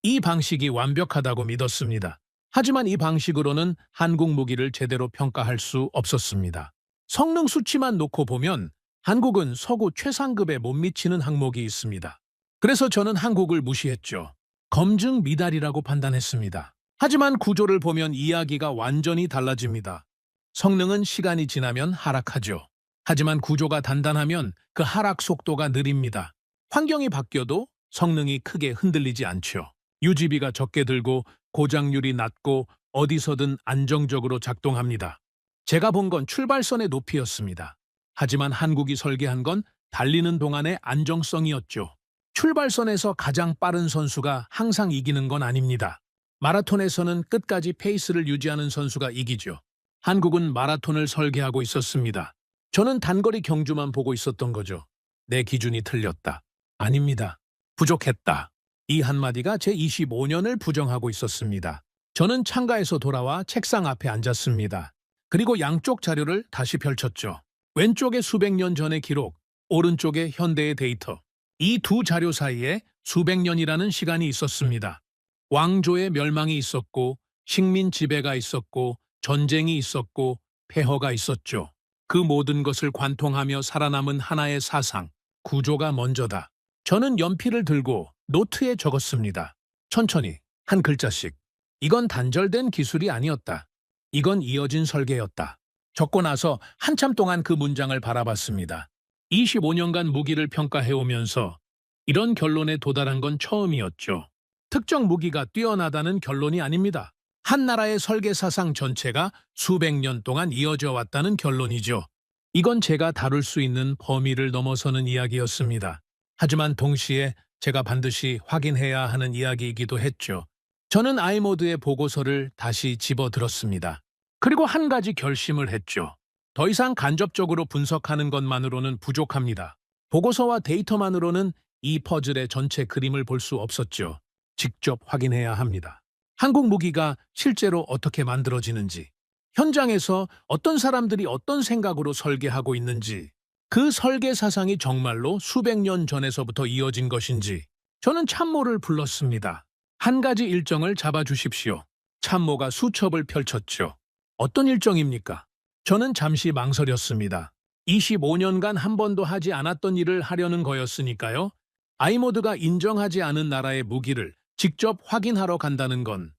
이 방식이 완벽하다고 믿었습니다. 하지만 이 방식으로는 한국 무기를 제대로 평가할 수 없었습니다. 성능 수치만 놓고 보면 한국은 서구 최상급에 못 미치는 항목이 있습니다. 그래서 저는 한국을 무시했죠. 검증 미달이라고 판단했습니다. 하지만 구조를 보면 이야기가 완전히 달라집니다. 성능은 시간이 지나면 하락하죠. 하지만 구조가 단단하면 그 하락 속도가 느립니다. 환경이 바뀌어도 성능이 크게 흔들리지 않죠. 유지비가 적게 들고 고장률이 낮고 어디서든 안정적으로 작동합니다. 제가 본 건 출발선의 높이였습니다. 하지만 한국이 설계한 건 달리는 동안의 안정성이었죠. 출발선에서 가장 빠른 선수가 항상 이기는 건 아닙니다. 마라톤에서는 끝까지 페이스를 유지하는 선수가 이기죠. 한국은 마라톤을 설계하고 있었습니다. 저는 단거리 경주만 보고 있었던 거죠. 내 기준이 틀렸다. 아닙니다. 부족했다. 이 한마디가 제 25년을 부정하고 있었습니다. 저는 창가에서 돌아와 책상 앞에 앉았습니다. 그리고 양쪽 자료를 다시 펼쳤죠. 왼쪽에 수백 년 전의 기록, 오른쪽에 현대의 데이터. 이 두 자료 사이에 수백 년이라는 시간이 있었습니다. 왕조의 멸망이 있었고, 식민 지배가 있었고, 전쟁이 있었고, 폐허가 있었죠. 그 모든 것을 관통하며 살아남은 하나의 사상, 구조가 먼저다. 저는 연필을 들고 노트에 적었습니다. 천천히, 한 글자씩. 이건 단절된 기술이 아니었다. 이건 이어진 설계였다. 적고 나서 한참 동안 그 문장을 바라봤습니다. 25년간 무기를 평가해오면서 이런 결론에 도달한 건 처음이었죠. 특정 무기가 뛰어나다는 결론이 아닙니다. 한 나라의 설계 사상 전체가 수백 년 동안 이어져 왔다는 결론이죠. 이건 제가 다룰 수 있는 범위를 넘어서는 이야기였습니다. 하지만 동시에 제가 반드시 확인해야 하는 이야기이기도 했죠. 저는 아이모드의 보고서를 다시 집어들었습니다. 그리고 한 가지 결심을 했죠. 더 이상 간접적으로 분석하는 것만으로는 부족합니다. 보고서와 데이터만으로는 이 퍼즐의 전체 그림을 볼 수 없었죠. 직접 확인해야 합니다. 한국 무기가 실제로 어떻게 만들어지는지, 현장에서 어떤 사람들이 어떤 생각으로 설계하고 있는지, 그 설계 사상이 정말로 수백 년 전에서부터 이어진 것인지, 저는 참모를 불렀습니다. 한 가지 일정을 잡아주십시오. 참모가 수첩을 펼쳤죠. 어떤 일정입니까? 저는 잠시 망설였습니다. 25년간 한 번도 하지 않았던 일을 하려는 거였으니까요. 아이모드가 인정하지 않은 나라의 무기를 직접 확인하러 간다는 건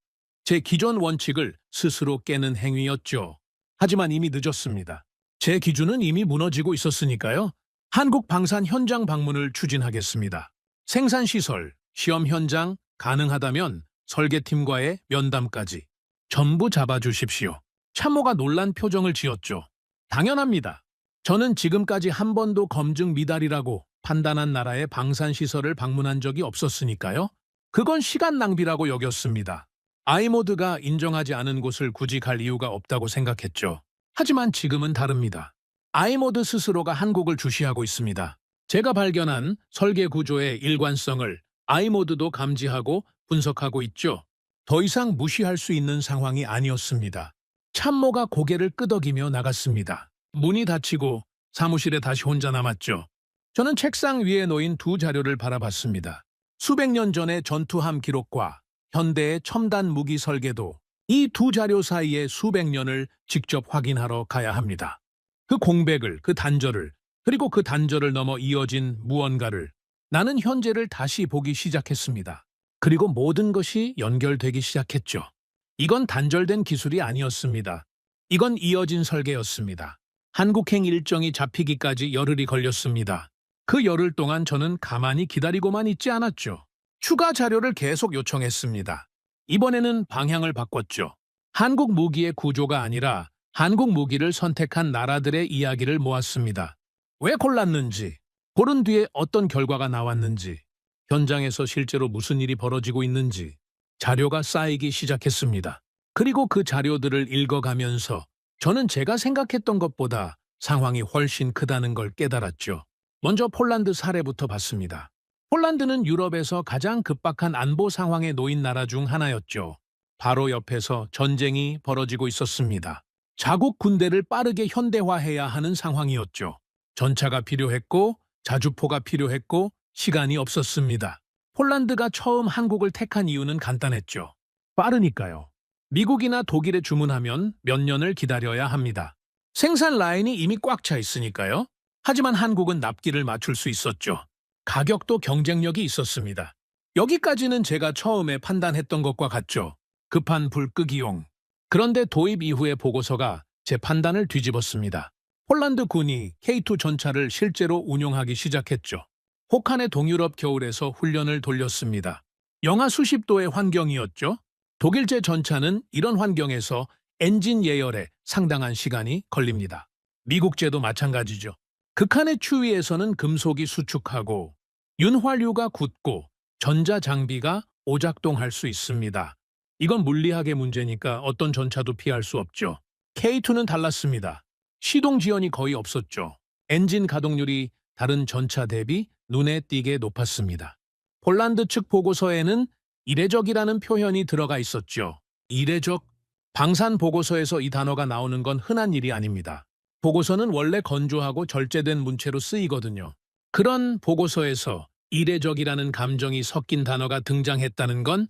제 기존 원칙을 스스로 깨는 행위였죠. 하지만 이미 늦었습니다. 제 기준은 이미 무너지고 있었으니까요. 한국 방산 현장 방문을 추진하겠습니다. 생산시설, 시험 현장, 가능하다면 설계팀과의 면담까지 전부 잡아주십시오. 참모가 놀란 표정을 지었죠. 당연합니다. 저는 지금까지 한 번도 검증 미달이라고 판단한 나라의 방산시설을 방문한 적이 없었으니까요. 그건 시간 낭비라고 여겼습니다. 아이모드가 인정하지 않은 곳을 굳이 갈 이유가 없다고 생각했죠. 하지만 지금은 다릅니다. 아이모드 스스로가 한국을 주시하고 있습니다. 제가 발견한 설계 구조의 일관성을 아이모드도 감지하고 분석하고 있죠. 더 이상 무시할 수 있는 상황이 아니었습니다. 참모가 고개를 끄덕이며 나갔습니다. 문이 닫히고 사무실에 다시 혼자 남았죠. 저는 책상 위에 놓인 두 자료를 바라봤습니다. 수백 년 전의 전투함 기록과 현대의 첨단 무기 설계도, 이 두 자료 사이의 수백 년을 직접 확인하러 가야 합니다. 그 공백을, 그 단절을, 그리고 그 단절을 넘어 이어진 무언가를, 나는 현재를 다시 보기 시작했습니다. 그리고 모든 것이 연결되기 시작했죠. 이건 단절된 기술이 아니었습니다. 이건 이어진 설계였습니다. 한국행 일정이 잡히기까지 열흘이 걸렸습니다. 그 열흘 동안 저는 가만히 기다리고만 있지 않았죠. 추가 자료를 계속 요청했습니다. 이번에는 방향을 바꿨죠. 한국 무기의 구조가 아니라 한국 무기를 선택한 나라들의 이야기를 모았습니다. 왜 골랐는지, 고른 뒤에 어떤 결과가 나왔는지, 현장에서 실제로 무슨 일이 벌어지고 있는지 자료가 쌓이기 시작했습니다. 그리고 그 자료들을 읽어가면서 저는 제가 생각했던 것보다 상황이 훨씬 크다는 걸 깨달았죠. 먼저 폴란드 사례부터 봤습니다. 폴란드는 유럽에서 가장 급박한 안보 상황에 놓인 나라 중 하나였죠. 바로 옆에서 전쟁이 벌어지고 있었습니다. 자국 군대를 빠르게 현대화해야 하는 상황이었죠. 전차가 필요했고 자주포가 필요했고 시간이 없었습니다. 폴란드가 처음 한국을 택한 이유는 간단했죠. 빠르니까요. 미국이나 독일에 주문하면 몇 년을 기다려야 합니다. 생산 라인이 이미 꽉 차 있으니까요. 하지만 한국은 납기를 맞출 수 있었죠. 가격도 경쟁력이 있었습니다. 여기까지는 제가 처음에 판단했던 것과 같죠. 급한 불 끄기용. 그런데 도입 이후의 보고서가 제 판단을 뒤집었습니다. 폴란드 군이 K2 전차를 실제로 운용하기 시작했죠. 혹한의 동유럽 겨울에서 훈련을 돌렸습니다. 영하 수십 도의 환경이었죠. 독일제 전차는 이런 환경에서 엔진 예열에 상당한 시간이 걸립니다. 미국제도 마찬가지죠. 극한의 추위에서는 금속이 수축하고 윤활유가 굳고 전자장비가 오작동할 수 있습니다. 이건 물리학의 문제니까 어떤 전차도 피할 수 없죠. K2는 달랐습니다. 시동 지연이 거의 없었죠. 엔진 가동률이 다른 전차 대비 눈에 띄게 높았습니다. 폴란드 측 보고서에는 이례적이라는 표현이 들어가 있었죠. 이례적? 방산 보고서에서 이 단어가 나오는 건 흔한 일이 아닙니다. 보고서는 원래 건조하고 절제된 문체로 쓰이거든요. 그런 보고서에서 이례적이라는 감정이 섞인 단어가 등장했다는 건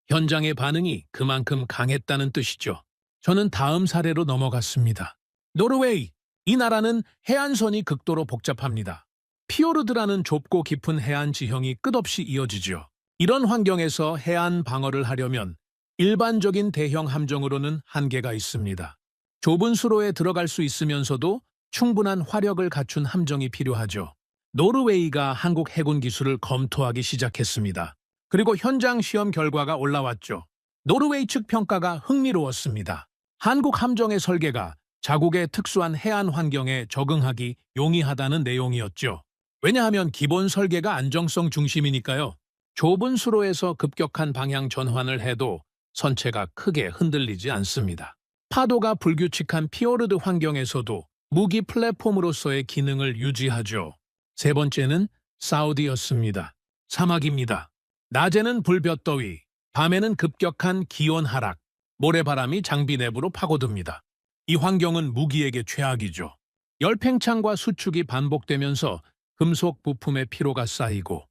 현장의 반응이 그만큼 강했다는 뜻이죠. 저는 다음 사례로 넘어갔습니다. 노르웨이. 이 나라는 해안선이 극도로 복잡합니다. 피오르드라는 좁고 깊은 해안 지형이 끝없이 이어지죠. 이런 환경에서 해안 방어를 하려면 일반적인 대형 함정으로는 한계가 있습니다. 좁은 수로에 들어갈 수 있으면서도 충분한 화력을 갖춘 함정이 필요하죠. 노르웨이가 한국 해군 기술을 검토하기 시작했습니다. 그리고 현장 시험 결과가 올라왔죠. 노르웨이 측 평가가 흥미로웠습니다. 한국 함정의 설계가 자국의 특수한 해안 환경에 적응하기 용이하다는 내용이었죠. 왜냐하면 기본 설계가 안정성 중심이니까요. 좁은 수로에서 급격한 방향 전환을 해도 선체가 크게 흔들리지 않습니다. 파도가 불규칙한 피오르드 환경에서도 무기 플랫폼으로서의 기능을 유지하죠. 세 번째는 사우디였습니다. 사막입니다. 낮에는 불볕더위, 밤에는 급격한 기온 하락, 모래바람이 장비 내부로 파고듭니다. 이 환경은 무기에게 최악이죠. 열팽창과 수축이 반복되면서 금속 부품의 피로가 쌓이고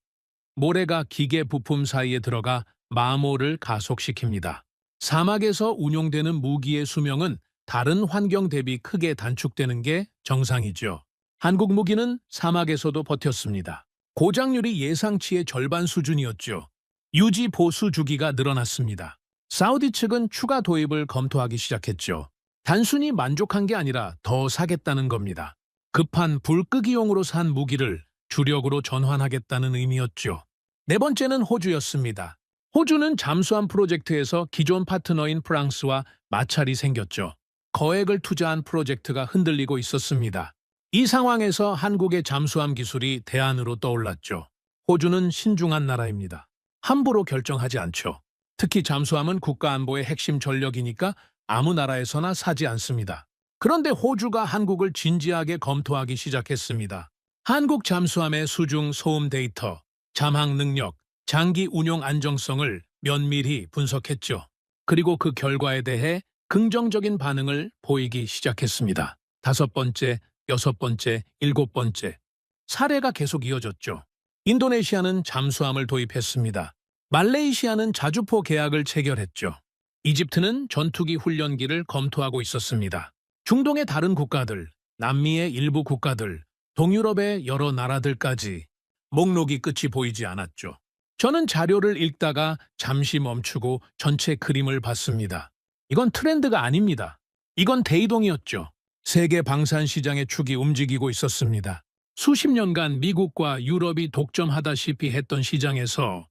모래가 기계 부품 사이에 들어가 마모를 가속시킵니다. 사막에서 운용되는 무기의 수명은 다른 환경 대비 크게 단축되는 게 정상이죠. 한국 무기는 사막에서도 버텼습니다. 고장률이 예상치의 절반 수준이었죠. 유지 보수 주기가 늘어났습니다. 사우디 측은 추가 도입을 검토하기 시작했죠. 단순히 만족한 게 아니라 더 사겠다는 겁니다. 급한 불끄기용으로 산 무기를 주력으로 전환하겠다는 의미였죠. 네 번째는 호주였습니다. 호주는 잠수함 프로젝트에서 기존 파트너인 프랑스와 마찰이 생겼죠. 거액을 투자한 프로젝트가 흔들리고 있었습니다. 이 상황에서 한국의 잠수함 기술이 대안으로 떠올랐죠. 호주는 신중한 나라입니다. 함부로 결정하지 않죠. 특히 잠수함은 국가안보의 핵심 전력이니까 아무 나라에서나 사지 않습니다. 그런데 호주가 한국을 진지하게 검토하기 시작했습니다. 한국 잠수함의 수중 소음 데이터, 잠항 능력, 장기 운용 안정성을 면밀히 분석했죠. 그리고 그 결과에 대해 긍정적인 반응을 보이기 시작했습니다. 5번째, 6번째, 7번째. 사례가 계속 이어졌죠. 인도네시아는 잠수함을 도입했습니다. 말레이시아는 자주포 계약을 체결했죠. 이집트는 전투기 훈련기를 검토하고 있었습니다. 중동의 다른 국가들, 남미의 일부 국가들, 동유럽의 여러 나라들까지 목록이 끝이 보이지 않았죠. 저는 자료를 읽다가 잠시 멈추고 전체 그림을 봤습니다. 이건 트렌드가 아닙니다. 이건 대이동이었죠. 세계 방산 시장의 축이 움직이고 있었습니다. 수십 년간 미국과 유럽이 독점하다시피 했던 시장에서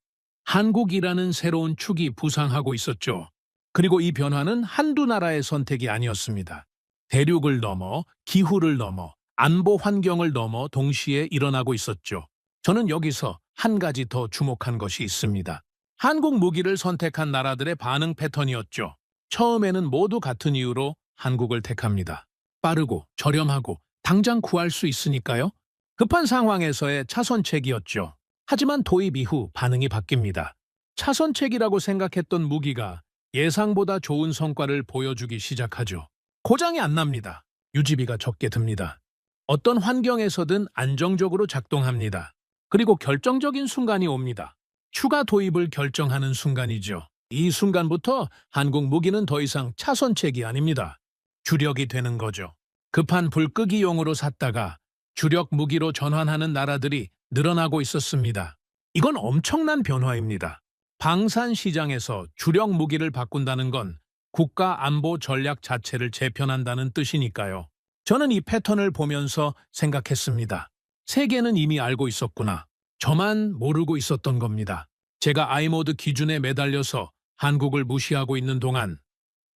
한국이라는 새로운 축이 부상하고 있었죠. 그리고 이 변화는 한두 나라의 선택이 아니었습니다. 대륙을 넘어, 기후를 넘어, 안보 환경을 넘어 동시에 일어나고 있었죠. 저는 여기서 한 가지 더 주목한 것이 있습니다. 한국 무기를 선택한 나라들의 반응 패턴이었죠. 처음에는 모두 같은 이유로 한국을 택합니다. 빠르고 저렴하고 당장 구할 수 있으니까요. 급한 상황에서의 차선책이었죠. 하지만 도입 이후 반응이 바뀝니다. 차선책이라고 생각했던 무기가 예상보다 좋은 성과를 보여주기 시작하죠. 고장이 안 납니다. 유지비가 적게 듭니다. 어떤 환경에서든 안정적으로 작동합니다. 그리고 결정적인 순간이 옵니다. 추가 도입을 결정하는 순간이죠. 이 순간부터 한국 무기는 더 이상 차선책이 아닙니다. 주력이 되는 거죠. 급한 불끄기용으로 샀다가 주력 무기로 전환하는 나라들이 늘어나고 있었습니다. 이건 엄청난 변화입니다. 방산 시장에서 주력 무기를 바꾼다는 건 국가 안보 전략 자체를 재편한다는 뜻이니까요. 저는 이 패턴을 보면서 생각했습니다. 세계는 이미 알고 있었구나. 저만 모르고 있었던 겁니다. 제가 아이모드 기준에 매달려서 한국을 무시하고 있는 동안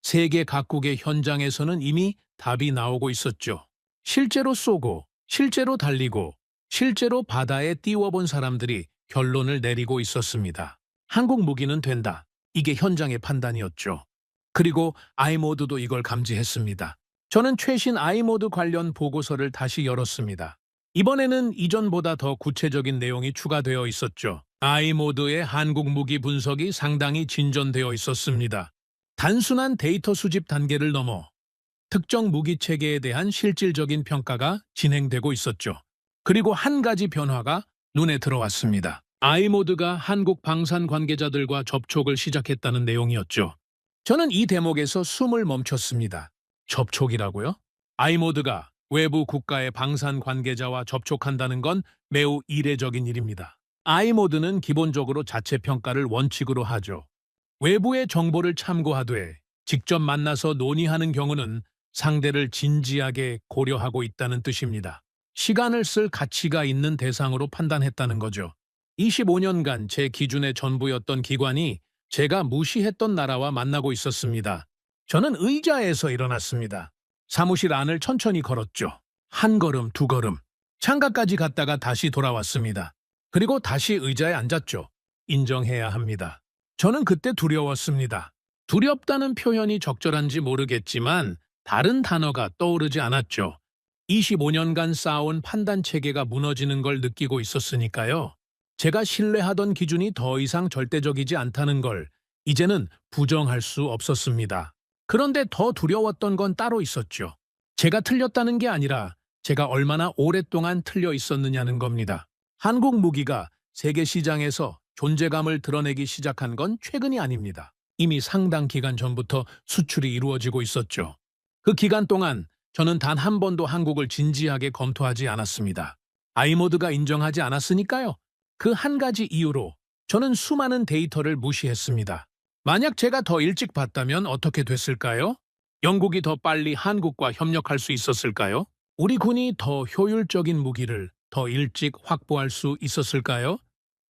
세계 각국의 현장에서는 이미 답이 나오고 있었죠. 실제로 쏘고, 실제로 달리고, 실제로 바다에 띄워본 사람들이 결론을 내리고 있었습니다. 한국 무기는 된다. 이게 현장의 판단이었죠. 그리고 아이모드도 이걸 감지했습니다. 저는 최신 아이모드 관련 보고서를 다시 열었습니다. 이번에는 이전보다 더 구체적인 내용이 추가되어 있었죠. 아이모드의 한국 무기 분석이 상당히 진전되어 있었습니다. 단순한 데이터 수집 단계를 넘어 특정 무기 체계에 대한 실질적인 평가가 진행되고 있었죠. 그리고 한 가지 변화가 눈에 들어왔습니다. 아이모드가 한국 방산 관계자들과 접촉을 시작했다는 내용이었죠. 저는 이 대목에서 숨을 멈췄습니다. 접촉이라고요? 아이모드가 외부 국가의 방산 관계자와 접촉한다는 건 매우 이례적인 일입니다. 아이모드는 기본적으로 자체 평가를 원칙으로 하죠. 외부의 정보를 참고하되 직접 만나서 논의하는 경우는 상대를 진지하게 고려하고 있다는 뜻입니다. 시간을 쓸 가치가 있는 대상으로 판단했다는 거죠. 25년간 제 기준의 전부였던 기관이 제가 무시했던 나라와 만나고 있었습니다. 저는 의자에서 일어났습니다. 사무실 안을 천천히 걸었죠. 한 걸음, 두 걸음. 창가까지 갔다가 다시 돌아왔습니다. 그리고 다시 의자에 앉았죠. 인정해야 합니다. 저는 그때 두려웠습니다. 두렵다는 표현이 적절한지 모르겠지만 다른 단어가 떠오르지 않았죠. 25년간 쌓아온 판단 체계가 무너지는 걸 느끼고 있었으니까요. 제가 신뢰하던 기준이 더 이상 절대적이지 않다는 걸 이제는 부정할 수 없었습니다. 그런데 더 두려웠던 건 따로 있었죠. 제가 틀렸다는 게 아니라 제가 얼마나 오랫동안 틀려 있었느냐는 겁니다. 한국 무기가 세계 시장에서 존재감을 드러내기 시작한 건 최근이 아닙니다. 이미 상당 기간 전부터 수출이 이루어지고 있었죠. 그 기간 동안 저는 단 한 번도 한국을 진지하게 검토하지 않았습니다. 아이모드가 인정하지 않았으니까요. 그 한 가지 이유로 저는 수많은 데이터를 무시했습니다. 만약 제가 더 일찍 봤다면 어떻게 됐을까요? 영국이 더 빨리 한국과 협력할 수 있었을까요? 우리 군이 더 효율적인 무기를 더 일찍 확보할 수 있었을까요?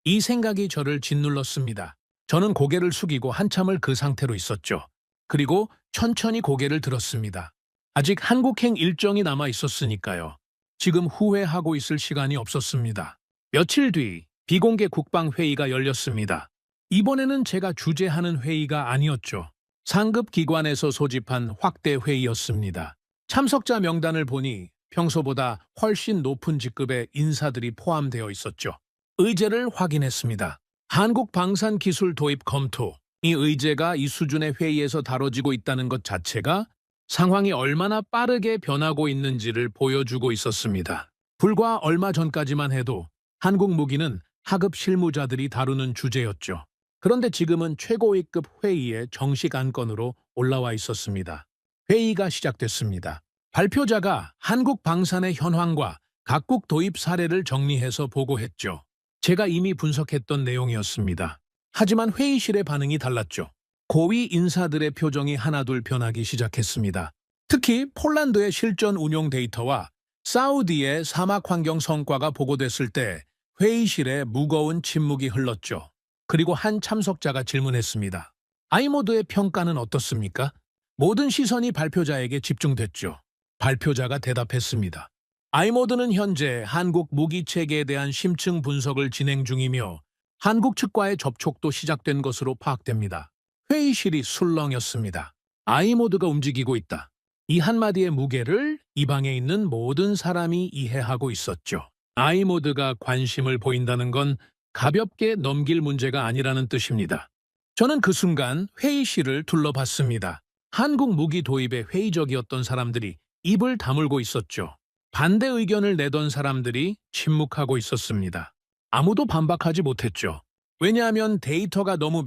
이 생각이 저를 짓눌렀습니다. 저는 고개를 숙이고 한참을 그 상태로 있었죠. 그리고 천천히 고개를 들었습니다. 아직 한국행 일정이 남아 있었으니까요. 지금 후회하고 있을 시간이 없었습니다. 며칠 뒤 비공개 국방회의가 열렸습니다. 이번에는 제가 주재하는 회의가 아니었죠. 상급 기관에서 소집한 확대 회의였습니다. 참석자 명단을 보니 평소보다 훨씬 높은 직급의 인사들이 포함되어 있었죠. 의제를 확인했습니다. 한국 방산 기술 도입 검토, 이 의제가 이 수준의 회의에서 다뤄지고 있다는 것 자체가 상황이 얼마나 빠르게 변하고 있는지를 보여주고 있었습니다. 불과 얼마 전까지만 해도 한국 무기는 하급 실무자들이 다루는 주제였죠. 그런데 지금은 최고위급 회의의 정식 안건으로 올라와 있었습니다. 회의가 시작됐습니다. 발표자가 한국 방산의 현황과 각국 도입 사례를 정리해서 보고했죠. 제가 이미 분석했던 내용이었습니다. 하지만 회의실의 반응이 달랐죠. 고위 인사들의 표정이 하나둘 변하기 시작했습니다. 특히 폴란드의 실전 운용 데이터와 사우디의 사막 환경 성과가 보고됐을 때 회의실에 무거운 침묵이 흘렀죠. 그리고 한 참석자가 질문했습니다. 아이모드의 평가는 어떻습니까? 모든 시선이 발표자에게 집중됐죠. 발표자가 대답했습니다. 아이모드는 현재 한국 무기 체계에 대한 심층 분석을 진행 중이며 한국 측과의 접촉도 시작된 것으로 파악됩니다. 회의실이 술렁였습니다. 아이모드가 움직이고 있다. 이 한마디의 무게를 이 방에 있는 모든 사람이 이해하고 있었죠. 아이모드가 관심을 보인다는 건 가볍게 넘길 문제가 아니라는 뜻입니다. 저는 그 순간 회의실을 둘러봤습니다. 한국 무기 도입에 회의적이었던 사람들이 입을 다물고 있었죠. 반대 의견을 내던 사람들이 침묵하고 있었습니다. 아무도 반박하지 못했죠. 왜냐하면 데이터가 너무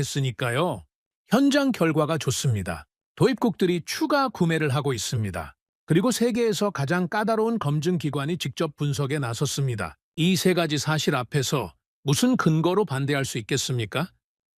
명확했으니까요. 현장 결과가 좋습니다. 도입국들이 추가 구매를 하고 있습니다. 그리고 세계에서 가장 까다로운 검증 기관이 직접 분석에 나섰습니다. 이 세 가지 사실 앞에서 무슨 근거로 반대할 수 있겠습니까?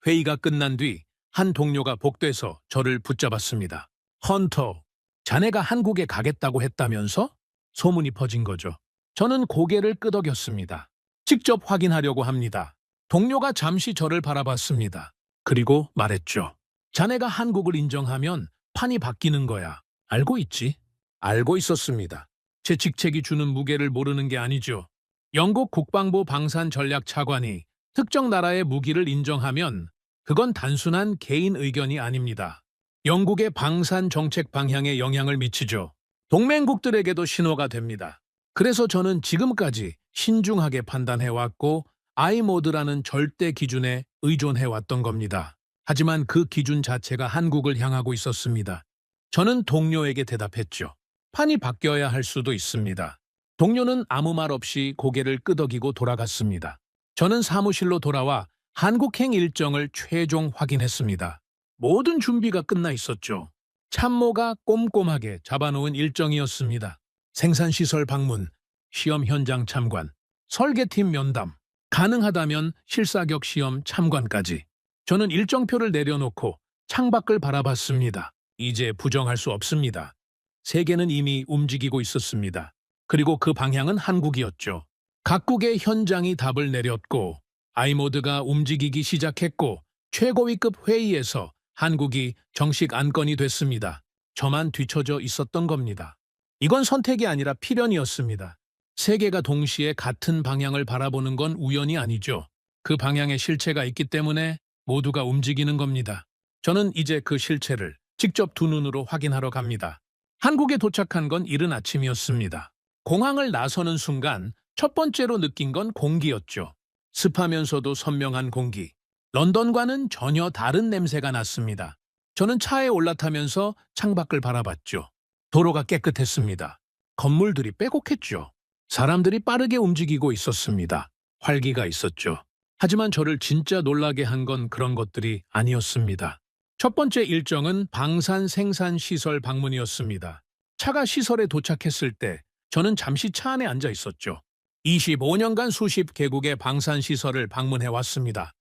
회의가 끝난 뒤 한 동료가 복도에서 저를 붙잡았습니다. 헌터, 자네가 한국에 가겠다고 했다면서? 소문이 퍼진 거죠. 저는 고개를 끄덕였습니다. 직접 확인하려고 합니다. 동료가 잠시 저를 바라봤습니다. 그리고 말했죠. 자네가 한국을 인정하면 판이 바뀌는 거야. 알고 있지? 알고 있었습니다. 제 직책이 주는 무게를 모르는 게 아니죠. 영국 국방부 방산 전략 차관이 특정 나라의 무기를 인정하면 그건 단순한 개인 의견이 아닙니다. 영국의 방산 정책 방향에 영향을 미치죠. 동맹국들에게도 신호가 됩니다. 그래서 저는 지금까지 신중하게 판단해왔고 아이모드라는 절대 기준에 의존해왔던 겁니다. 하지만 그 기준 자체가 한국을 향하고 있었습니다. 저는 동료에게 대답했죠. 판이 바뀌어야 할 수도 있습니다. 동료는 아무 말 없이 고개를 끄덕이고 돌아갔습니다. 저는 사무실로 돌아와 한국행 일정을 최종 확인했습니다. 모든 준비가 끝나 있었죠. 참모가 꼼꼼하게 잡아놓은 일정이었습니다. 생산시설 방문, 시험 현장 참관, 설계팀 면담, 가능하다면 실사격 시험 참관까지. 저는 일정표를 내려놓고 창밖을 바라봤습니다. 이제 부정할 수 없습니다. 세계는 이미 움직이고 있었습니다. 그리고 그 방향은 한국이었죠. 각국의 현장이 답을 내렸고 아이모드가 움직이기 시작했고 최고위급 회의에서 한국이 정식 안건이 됐습니다. 저만 뒤처져 있었던 겁니다. 이건 선택이 아니라 필연이었습니다. 세계가 동시에 같은 방향을 바라보는 건 우연이 아니죠. 그 방향에 실체가 있기 때문에 모두가 움직이는 겁니다. 저는 이제 그 실체를 직접 두 눈으로 확인하러 갑니다. 한국에 도착한 건 이른 아침이었습니다. 공항을 나서는 순간 첫 번째로 느낀 건 공기였죠. 습하면서도 선명한 공기. 런던과는 전혀 다른 냄새가 났습니다. 저는 차에 올라타면서 창밖을 바라봤죠. 도로가 깨끗했습니다. 건물들이 빼곡했죠. 사람들이 빠르게 움직이고 있었습니다. 활기가 있었죠. 하지만 저를 진짜 놀라게 한 건 그런 것들이 아니었습니다. 첫 번째 일정은 방산 생산 시설 방문이었습니다. 차가 시설에 도착했을 때 저는 잠시 차 안에 앉아 있었죠. 25년간 수십 개국의 방산 시설을 방문해 왔습니다.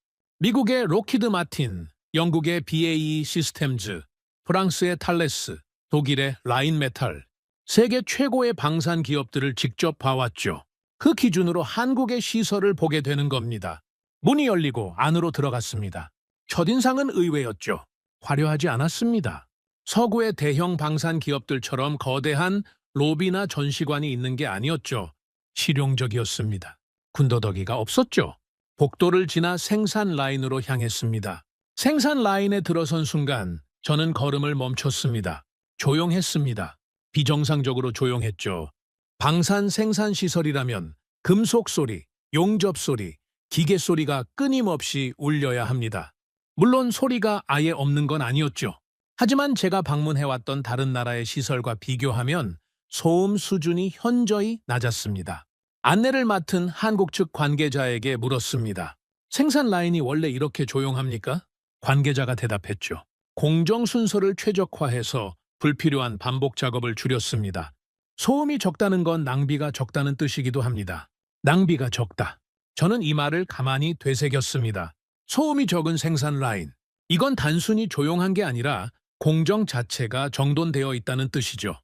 미국의 로키드 마틴, 영국의 BAE 시스템즈, 프랑스의 탈레스, 독일의 라인메탈, 세계 최고의 방산 기업들을 직접 봐왔죠. 그 기준으로 한국의 시설을 보게 되는 겁니다. 문이 열리고 안으로 들어갔습니다. 첫인상은 의외였죠. 화려하지 않았습니다. 서구의 대형 방산 기업들처럼 거대한 로비나 전시관이 있는 게 아니었죠. 실용적이었습니다. 군더더기가 없었죠. 복도를 지나 생산 라인으로 향했습니다. 생산 라인에 들어선 순간 저는 걸음을 멈췄습니다. 조용했습니다. 비정상적으로 조용했죠. 방산 생산 시설이라면 금속 소리, 용접 소리, 기계 소리가 끊임없이 울려야 합니다. 물론 소리가 아예 없는 건 아니었죠. 하지만 제가 방문해왔던 다른 나라의 시설과 비교하면 소음 수준이 현저히 낮았습니다. 안내를 맡은 한국 측 관계자에게 물었습니다. 생산 라인이 원래 이렇게 조용합니까? 관계자가 대답했죠. 공정 순서를 최적화해서 불필요한 반복 작업을 줄였습니다. 소음이 적다는 건 낭비가 적다는 뜻이기도 합니다. 낭비가 적다. 저는 이 말을 가만히 되새겼습니다. 소음이 적은 생산 라인. 이건 단순히 조용한 게 아니라 공정 자체가 정돈되어 있다는 뜻이죠.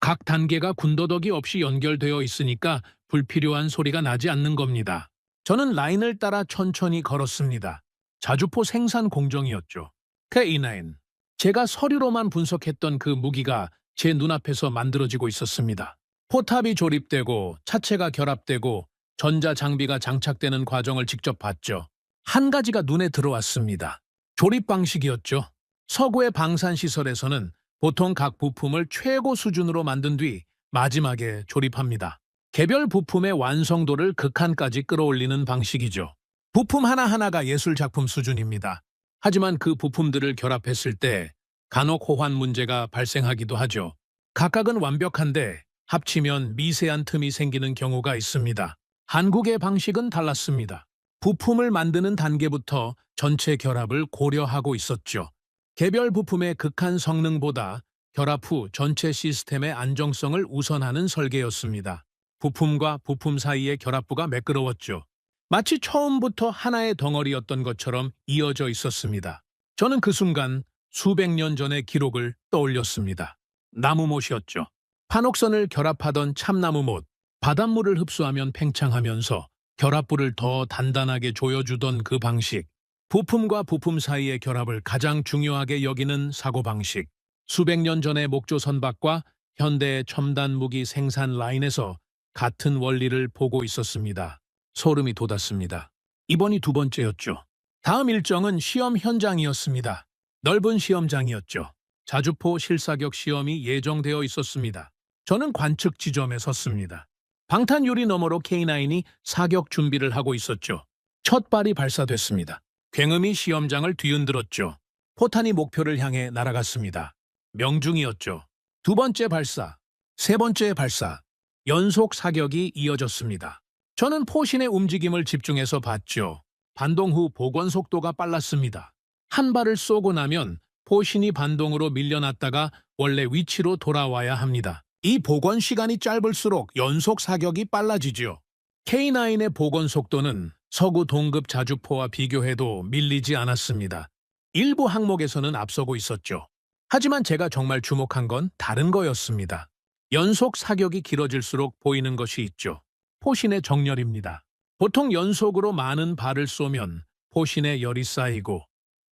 각 단계가 군더더기 없이 연결되어 있으니까 불필요한 소리가 나지 않는 겁니다. 저는 라인을 따라 천천히 걸었습니다. 자주포 생산 공정이었죠. K9. 제가 서류로만 분석했던 그 무기가 제 눈앞에서 만들어지고 있었습니다. 포탑이 조립되고 차체가 결합되고 전자장비가 장착되는 과정을 직접 봤죠. 한 가지가 눈에 들어왔습니다. 조립 방식이었죠. 서구의 방산시설에서는 보통 각 부품을 최고 수준으로 만든 뒤 마지막에 조립합니다. 개별 부품의 완성도를 극한까지 끌어올리는 방식이죠. 부품 하나하나가 예술작품 수준입니다. 하지만 그 부품들을 결합했을 때 간혹 호환 문제가 발생하기도 하죠. 각각은 완벽한데 합치면 미세한 틈이 생기는 경우가 있습니다. 한국의 방식은 달랐습니다. 부품을 만드는 단계부터 전체 결합을 고려하고 있었죠. 개별 부품의 극한 성능보다 결합 후 전체 시스템의 안정성을 우선하는 설계였습니다. 부품과 부품 사이의 결합부가 매끄러웠죠. 마치 처음부터 하나의 덩어리였던 것처럼 이어져 있었습니다. 저는 그 순간 수백 년 전의 기록을 떠올렸습니다. 나무못이었죠. 판옥선을 결합하던 참나무못, 바닷물을 흡수하면 팽창하면서 결합부를 더 단단하게 조여주던 그 방식, 부품과 부품 사이의 결합을 가장 중요하게 여기는 사고방식, 수백 년 전의 목조 선박과 현대의 첨단 무기 생산 라인에서 같은 원리를 보고 있었습니다. 소름이 돋았습니다. 이번이 두 번째였죠. 다음 일정은 시험 현장이었습니다. 넓은 시험장이었죠. 자주포 실사격 시험이 예정되어 있었습니다. 저는 관측 지점에 섰습니다. 방탄 유리 너머로 K9이 사격 준비를 하고 있었죠. 첫 발이 발사됐습니다. 굉음이 시험장을 뒤흔들었죠. 포탄이 목표를 향해 날아갔습니다. 명중이었죠. 두 번째 발사, 세 번째 발사, 연속 사격이 이어졌습니다. 저는 포신의 움직임을 집중해서 봤죠. 반동 후 복원 속도가 빨랐습니다. 한 발을 쏘고 나면 포신이 반동으로 밀려났다가 원래 위치로 돌아와야 합니다. 이 복원 시간이 짧을수록 연속 사격이 빨라지죠. K9의 복원 속도는 서구 동급 자주포와 비교해도 밀리지 않았습니다. 일부 항목에서는 앞서고 있었죠. 하지만 제가 정말 주목한 건 다른 거였습니다. 연속 사격이 길어질수록 보이는 것이 있죠. 포신의 정렬입니다. 보통 연속으로 많은 발을 쏘면 포신에 열이 쌓이고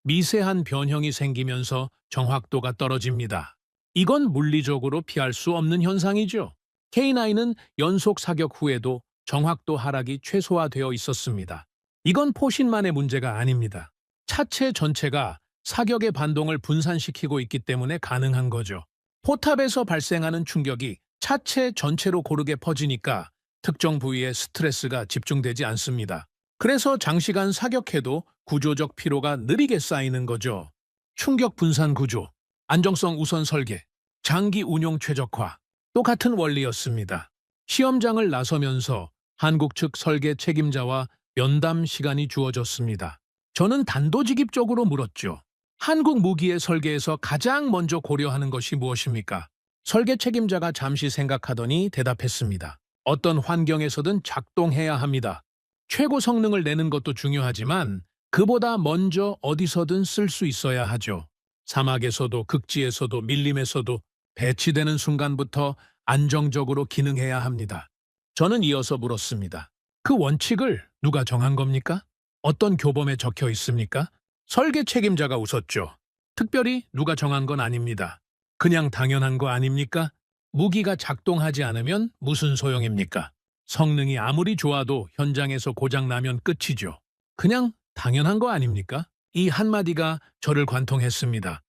미세한 변형이 생기면서 정확도가 떨어집니다. 이건 물리적으로 피할 수 없는 현상이죠. K9은 연속 사격 후에도 정확도 하락이 최소화되어 있었습니다. 이건 포신만의 문제가 아닙니다. 차체 전체가 사격의 반동을 분산시키고 있기 때문에 가능한 거죠. 포탑에서 발생하는 충격이 차체 전체로 고르게 퍼지니까 특정 부위에 스트레스가 집중되지 않습니다. 그래서 장시간 사격해도 구조적 피로가 느리게 쌓이는 거죠. 충격 분산 구조, 안정성 우선 설계, 장기 운용 최적화, 또 같은 원리였습니다. 시험장을 나서면서 한국 측 설계 책임자와 면담 시간이 주어졌습니다. 저는 단도직입적으로 물었죠. 한국 무기의 설계에서 가장 먼저 고려하는 것이 무엇입니까? 설계 책임자가 잠시 생각하더니 대답했습니다. 어떤 환경에서든 작동해야 합니다. 최고 성능을 내는 것도 중요하지만 그보다 먼저 어디서든 쓸 수 있어야 하죠. 사막에서도 극지에서도 밀림에서도 배치되는 순간부터 안정적으로 기능해야 합니다. 저는 이어서 물었습니다. 그 원칙을 누가 정한 겁니까? 어떤 교범에 적혀 있습니까? 설계 책임자가 웃었죠. 특별히 누가 정한 건 아닙니다. 그냥 당연한 거 아닙니까? 무기가 작동하지 않으면 무슨 소용입니까? 성능이 아무리 좋아도 현장에서 고장나면 끝이죠. 그냥 당연한 거 아닙니까? 이 한마디가 저를 관통했습니다.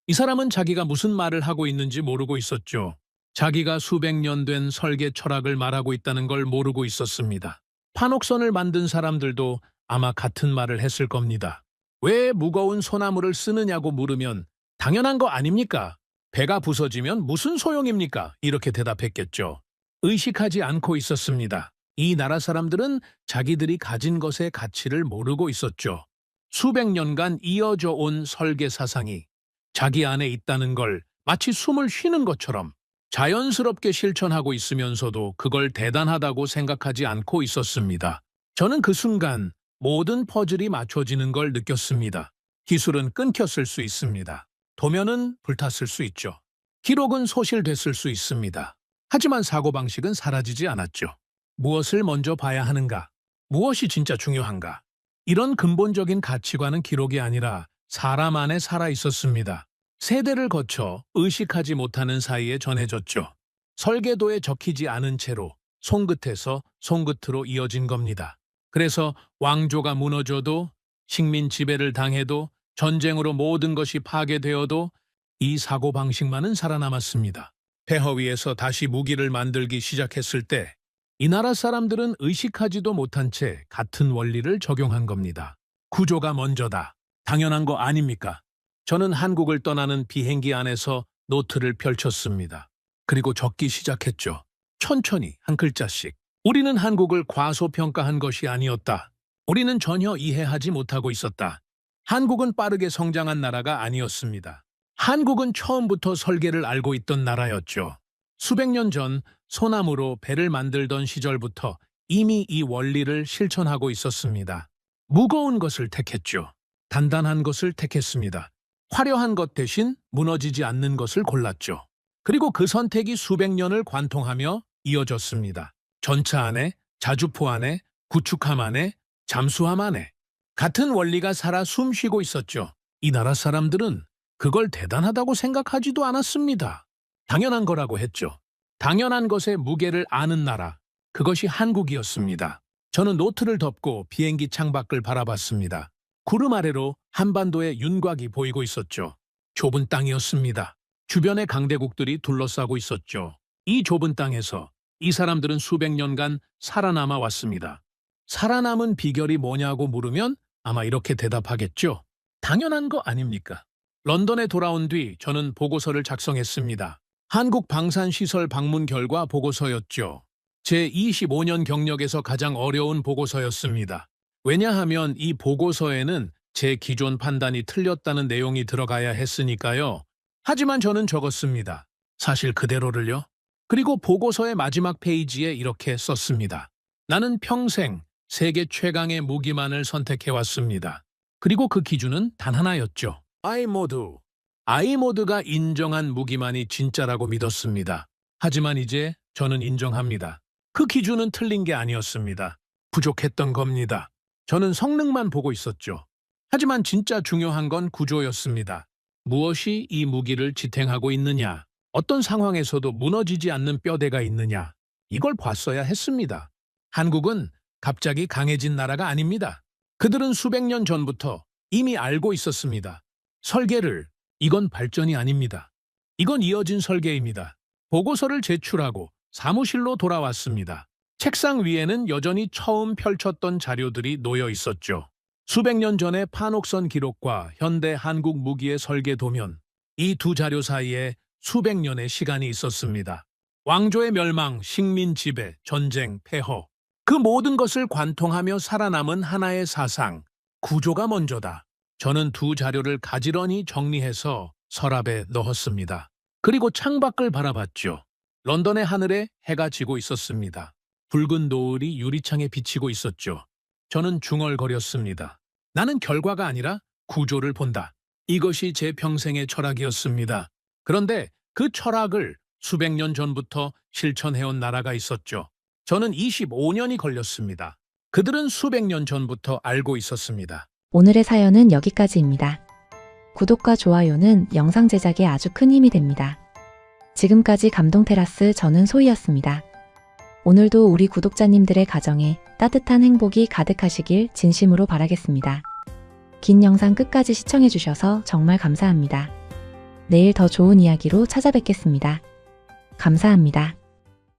이 사람은 자기가 무슨 말을 하고 있는지 모르고 있었죠. 자기가 수백 년 된 설계 철학을 말하고 있다는 걸 모르고 있었습니다. 판옥선을 만든 사람들도 아마 같은 말을 했을 겁니다. 왜 무거운 소나무를 쓰느냐고 물으면 당연한 거 아닙니까? 배가 부서지면 무슨 소용입니까? 이렇게 대답했겠죠. 의식하지 않고 있었습니다. 이 나라 사람들은 자기들이 가진 것의 가치를 모르고 있었죠. 수백 년간 이어져 온 설계 사상이 자기 안에 있다는 걸 마치 숨을 쉬는 것처럼 자연스럽게 실천하고 있으면서도 그걸 대단하다고 생각하지 않고 있었습니다. 저는 그 순간 모든 퍼즐이 맞춰지는 걸 느꼈습니다. 기술은 끊겼을 수 있습니다. 도면은 불탔을 수 있죠. 기록은 소실됐을 수 있습니다. 하지만 사고방식은 사라지지 않았죠. 무엇을 먼저 봐야 하는가? 무엇이 진짜 중요한가? 이런 근본적인 가치관은 기록이 아니라 사람 안에 살아 있었습니다. 세대를 거쳐 의식하지 못하는 사이에 전해졌죠. 설계도에 적히지 않은 채로 손끝에서 손끝으로 이어진 겁니다. 그래서 왕조가 무너져도, 식민 지배를 당해도, 전쟁으로 모든 것이 파괴되어도 이 사고방식만은 살아남았습니다. 폐허 위에서 다시 무기를 만들기 시작했을 때 이 나라 사람들은 의식하지도 못한 채 같은 원리를 적용한 겁니다. 구조가 먼저다. 당연한 거 아닙니까? 저는 한국을 떠나는 비행기 안에서 노트를 펼쳤습니다. 그리고 적기 시작했죠. 천천히 한 글자씩. 우리는 한국을 과소평가한 것이 아니었다. 우리는 전혀 이해하지 못하고 있었다. 한국은 빠르게 성장한 나라가 아니었습니다. 한국은 처음부터 설계를 알고 있던 나라였죠. 수백 년 전 소나무로 배를 만들던 시절부터 이미 이 원리를 실천하고 있었습니다. 무거운 것을 택했죠. 단단한 것을 택했습니다. 화려한 것 대신 무너지지 않는 것을 골랐죠. 그리고 그 선택이 수백 년을 관통하며 이어졌습니다. 전차 안에, 자주포 안에, 구축함 안에, 잠수함 안에 같은 원리가 살아 숨쉬고 있었죠. 이 나라 사람들은 그걸 대단하다고 생각하지도 않았습니다. 당연한 거라고 했죠. 당연한 것의 무게를 아는 나라, 그것이 한국이었습니다. 저는 노트를 덮고 비행기 창밖을 바라봤습니다. 구름 아래로 한반도의 윤곽이 보이고 있었죠. 좁은 땅이었습니다. 주변의 강대국들이 둘러싸고 있었죠. 이 좁은 땅에서 이 사람들은 수백 년간 살아남아 왔습니다. 살아남은 비결이 뭐냐고 물으면 아마 이렇게 대답하겠죠. 당연한 거 아닙니까? 런던에 돌아온 뒤 저는 보고서를 작성했습니다. 한국 방산시설 방문 결과 보고서였죠. 제 25년 경력에서 가장 어려운 보고서였습니다. 왜냐하면 이 보고서에는 제 기존 판단이 틀렸다는 내용이 들어가야 했으니까요. 하지만 저는 적었습니다. 사실 그대로를요. 그리고 보고서의 마지막 페이지에 이렇게 썼습니다. 나는 평생 세계 최강의 무기만을 선택해왔습니다. 그리고 그 기준은 단 하나였죠. 아이모드가 인정한 무기만이 진짜라고 믿었습니다. 하지만 이제 저는 인정합니다. 그 기준은 틀린 게 아니었습니다. 부족했던 겁니다. 저는 성능만 보고 있었죠. 하지만 진짜 중요한 건 구조였습니다. 무엇이 이 무기를 지탱하고 있느냐, 어떤 상황에서도 무너지지 않는 뼈대가 있느냐, 이걸 봤어야 했습니다. 한국은 갑자기 강해진 나라가 아닙니다. 그들은 수백 년 전부터 이미 알고 있었습니다. 설계를, 이건 발전이 아닙니다. 이건 이어진 설계입니다. 보고서를 제출하고 사무실로 돌아왔습니다. 책상 위에는 여전히 처음 펼쳤던 자료들이 놓여 있었죠. 수백 년 전의 판옥선 기록과 현대 한국 무기의 설계 도면, 이 두 자료 사이에 수백 년의 시간이 있었습니다. 왕조의 멸망, 식민 지배, 전쟁, 폐허, 그 모든 것을 관통하며 살아남은 하나의 사상, 구조가 먼저다. 저는 두 자료를 가지런히 정리해서 서랍에 넣었습니다. 그리고 창밖을 바라봤죠. 런던의 하늘에 해가 지고 있었습니다. 붉은 노을이 유리창에 비치고 있었죠. 저는 중얼거렸습니다. 나는 결과가 아니라 구조를 본다. 이것이 제 평생의 철학이었습니다. 그런데 그 철학을 수백 년 전부터 실천해온 나라가 있었죠. 저는 25년이 걸렸습니다. 그들은 수백 년 전부터 알고 있었습니다. 오늘의 사연은 여기까지입니다. 구독과 좋아요는 영상 제작에 아주 큰 힘이 됩니다. 지금까지 감동테라스 저는 소희였습니다. 오늘도 우리 구독자님들의 가정에 따뜻한 행복이 가득하시길 진심으로 바라겠습니다. 긴 영상 끝까지 시청해주셔서 정말 감사합니다. 내일 더 좋은 이야기로 찾아뵙겠습니다. 감사합니다.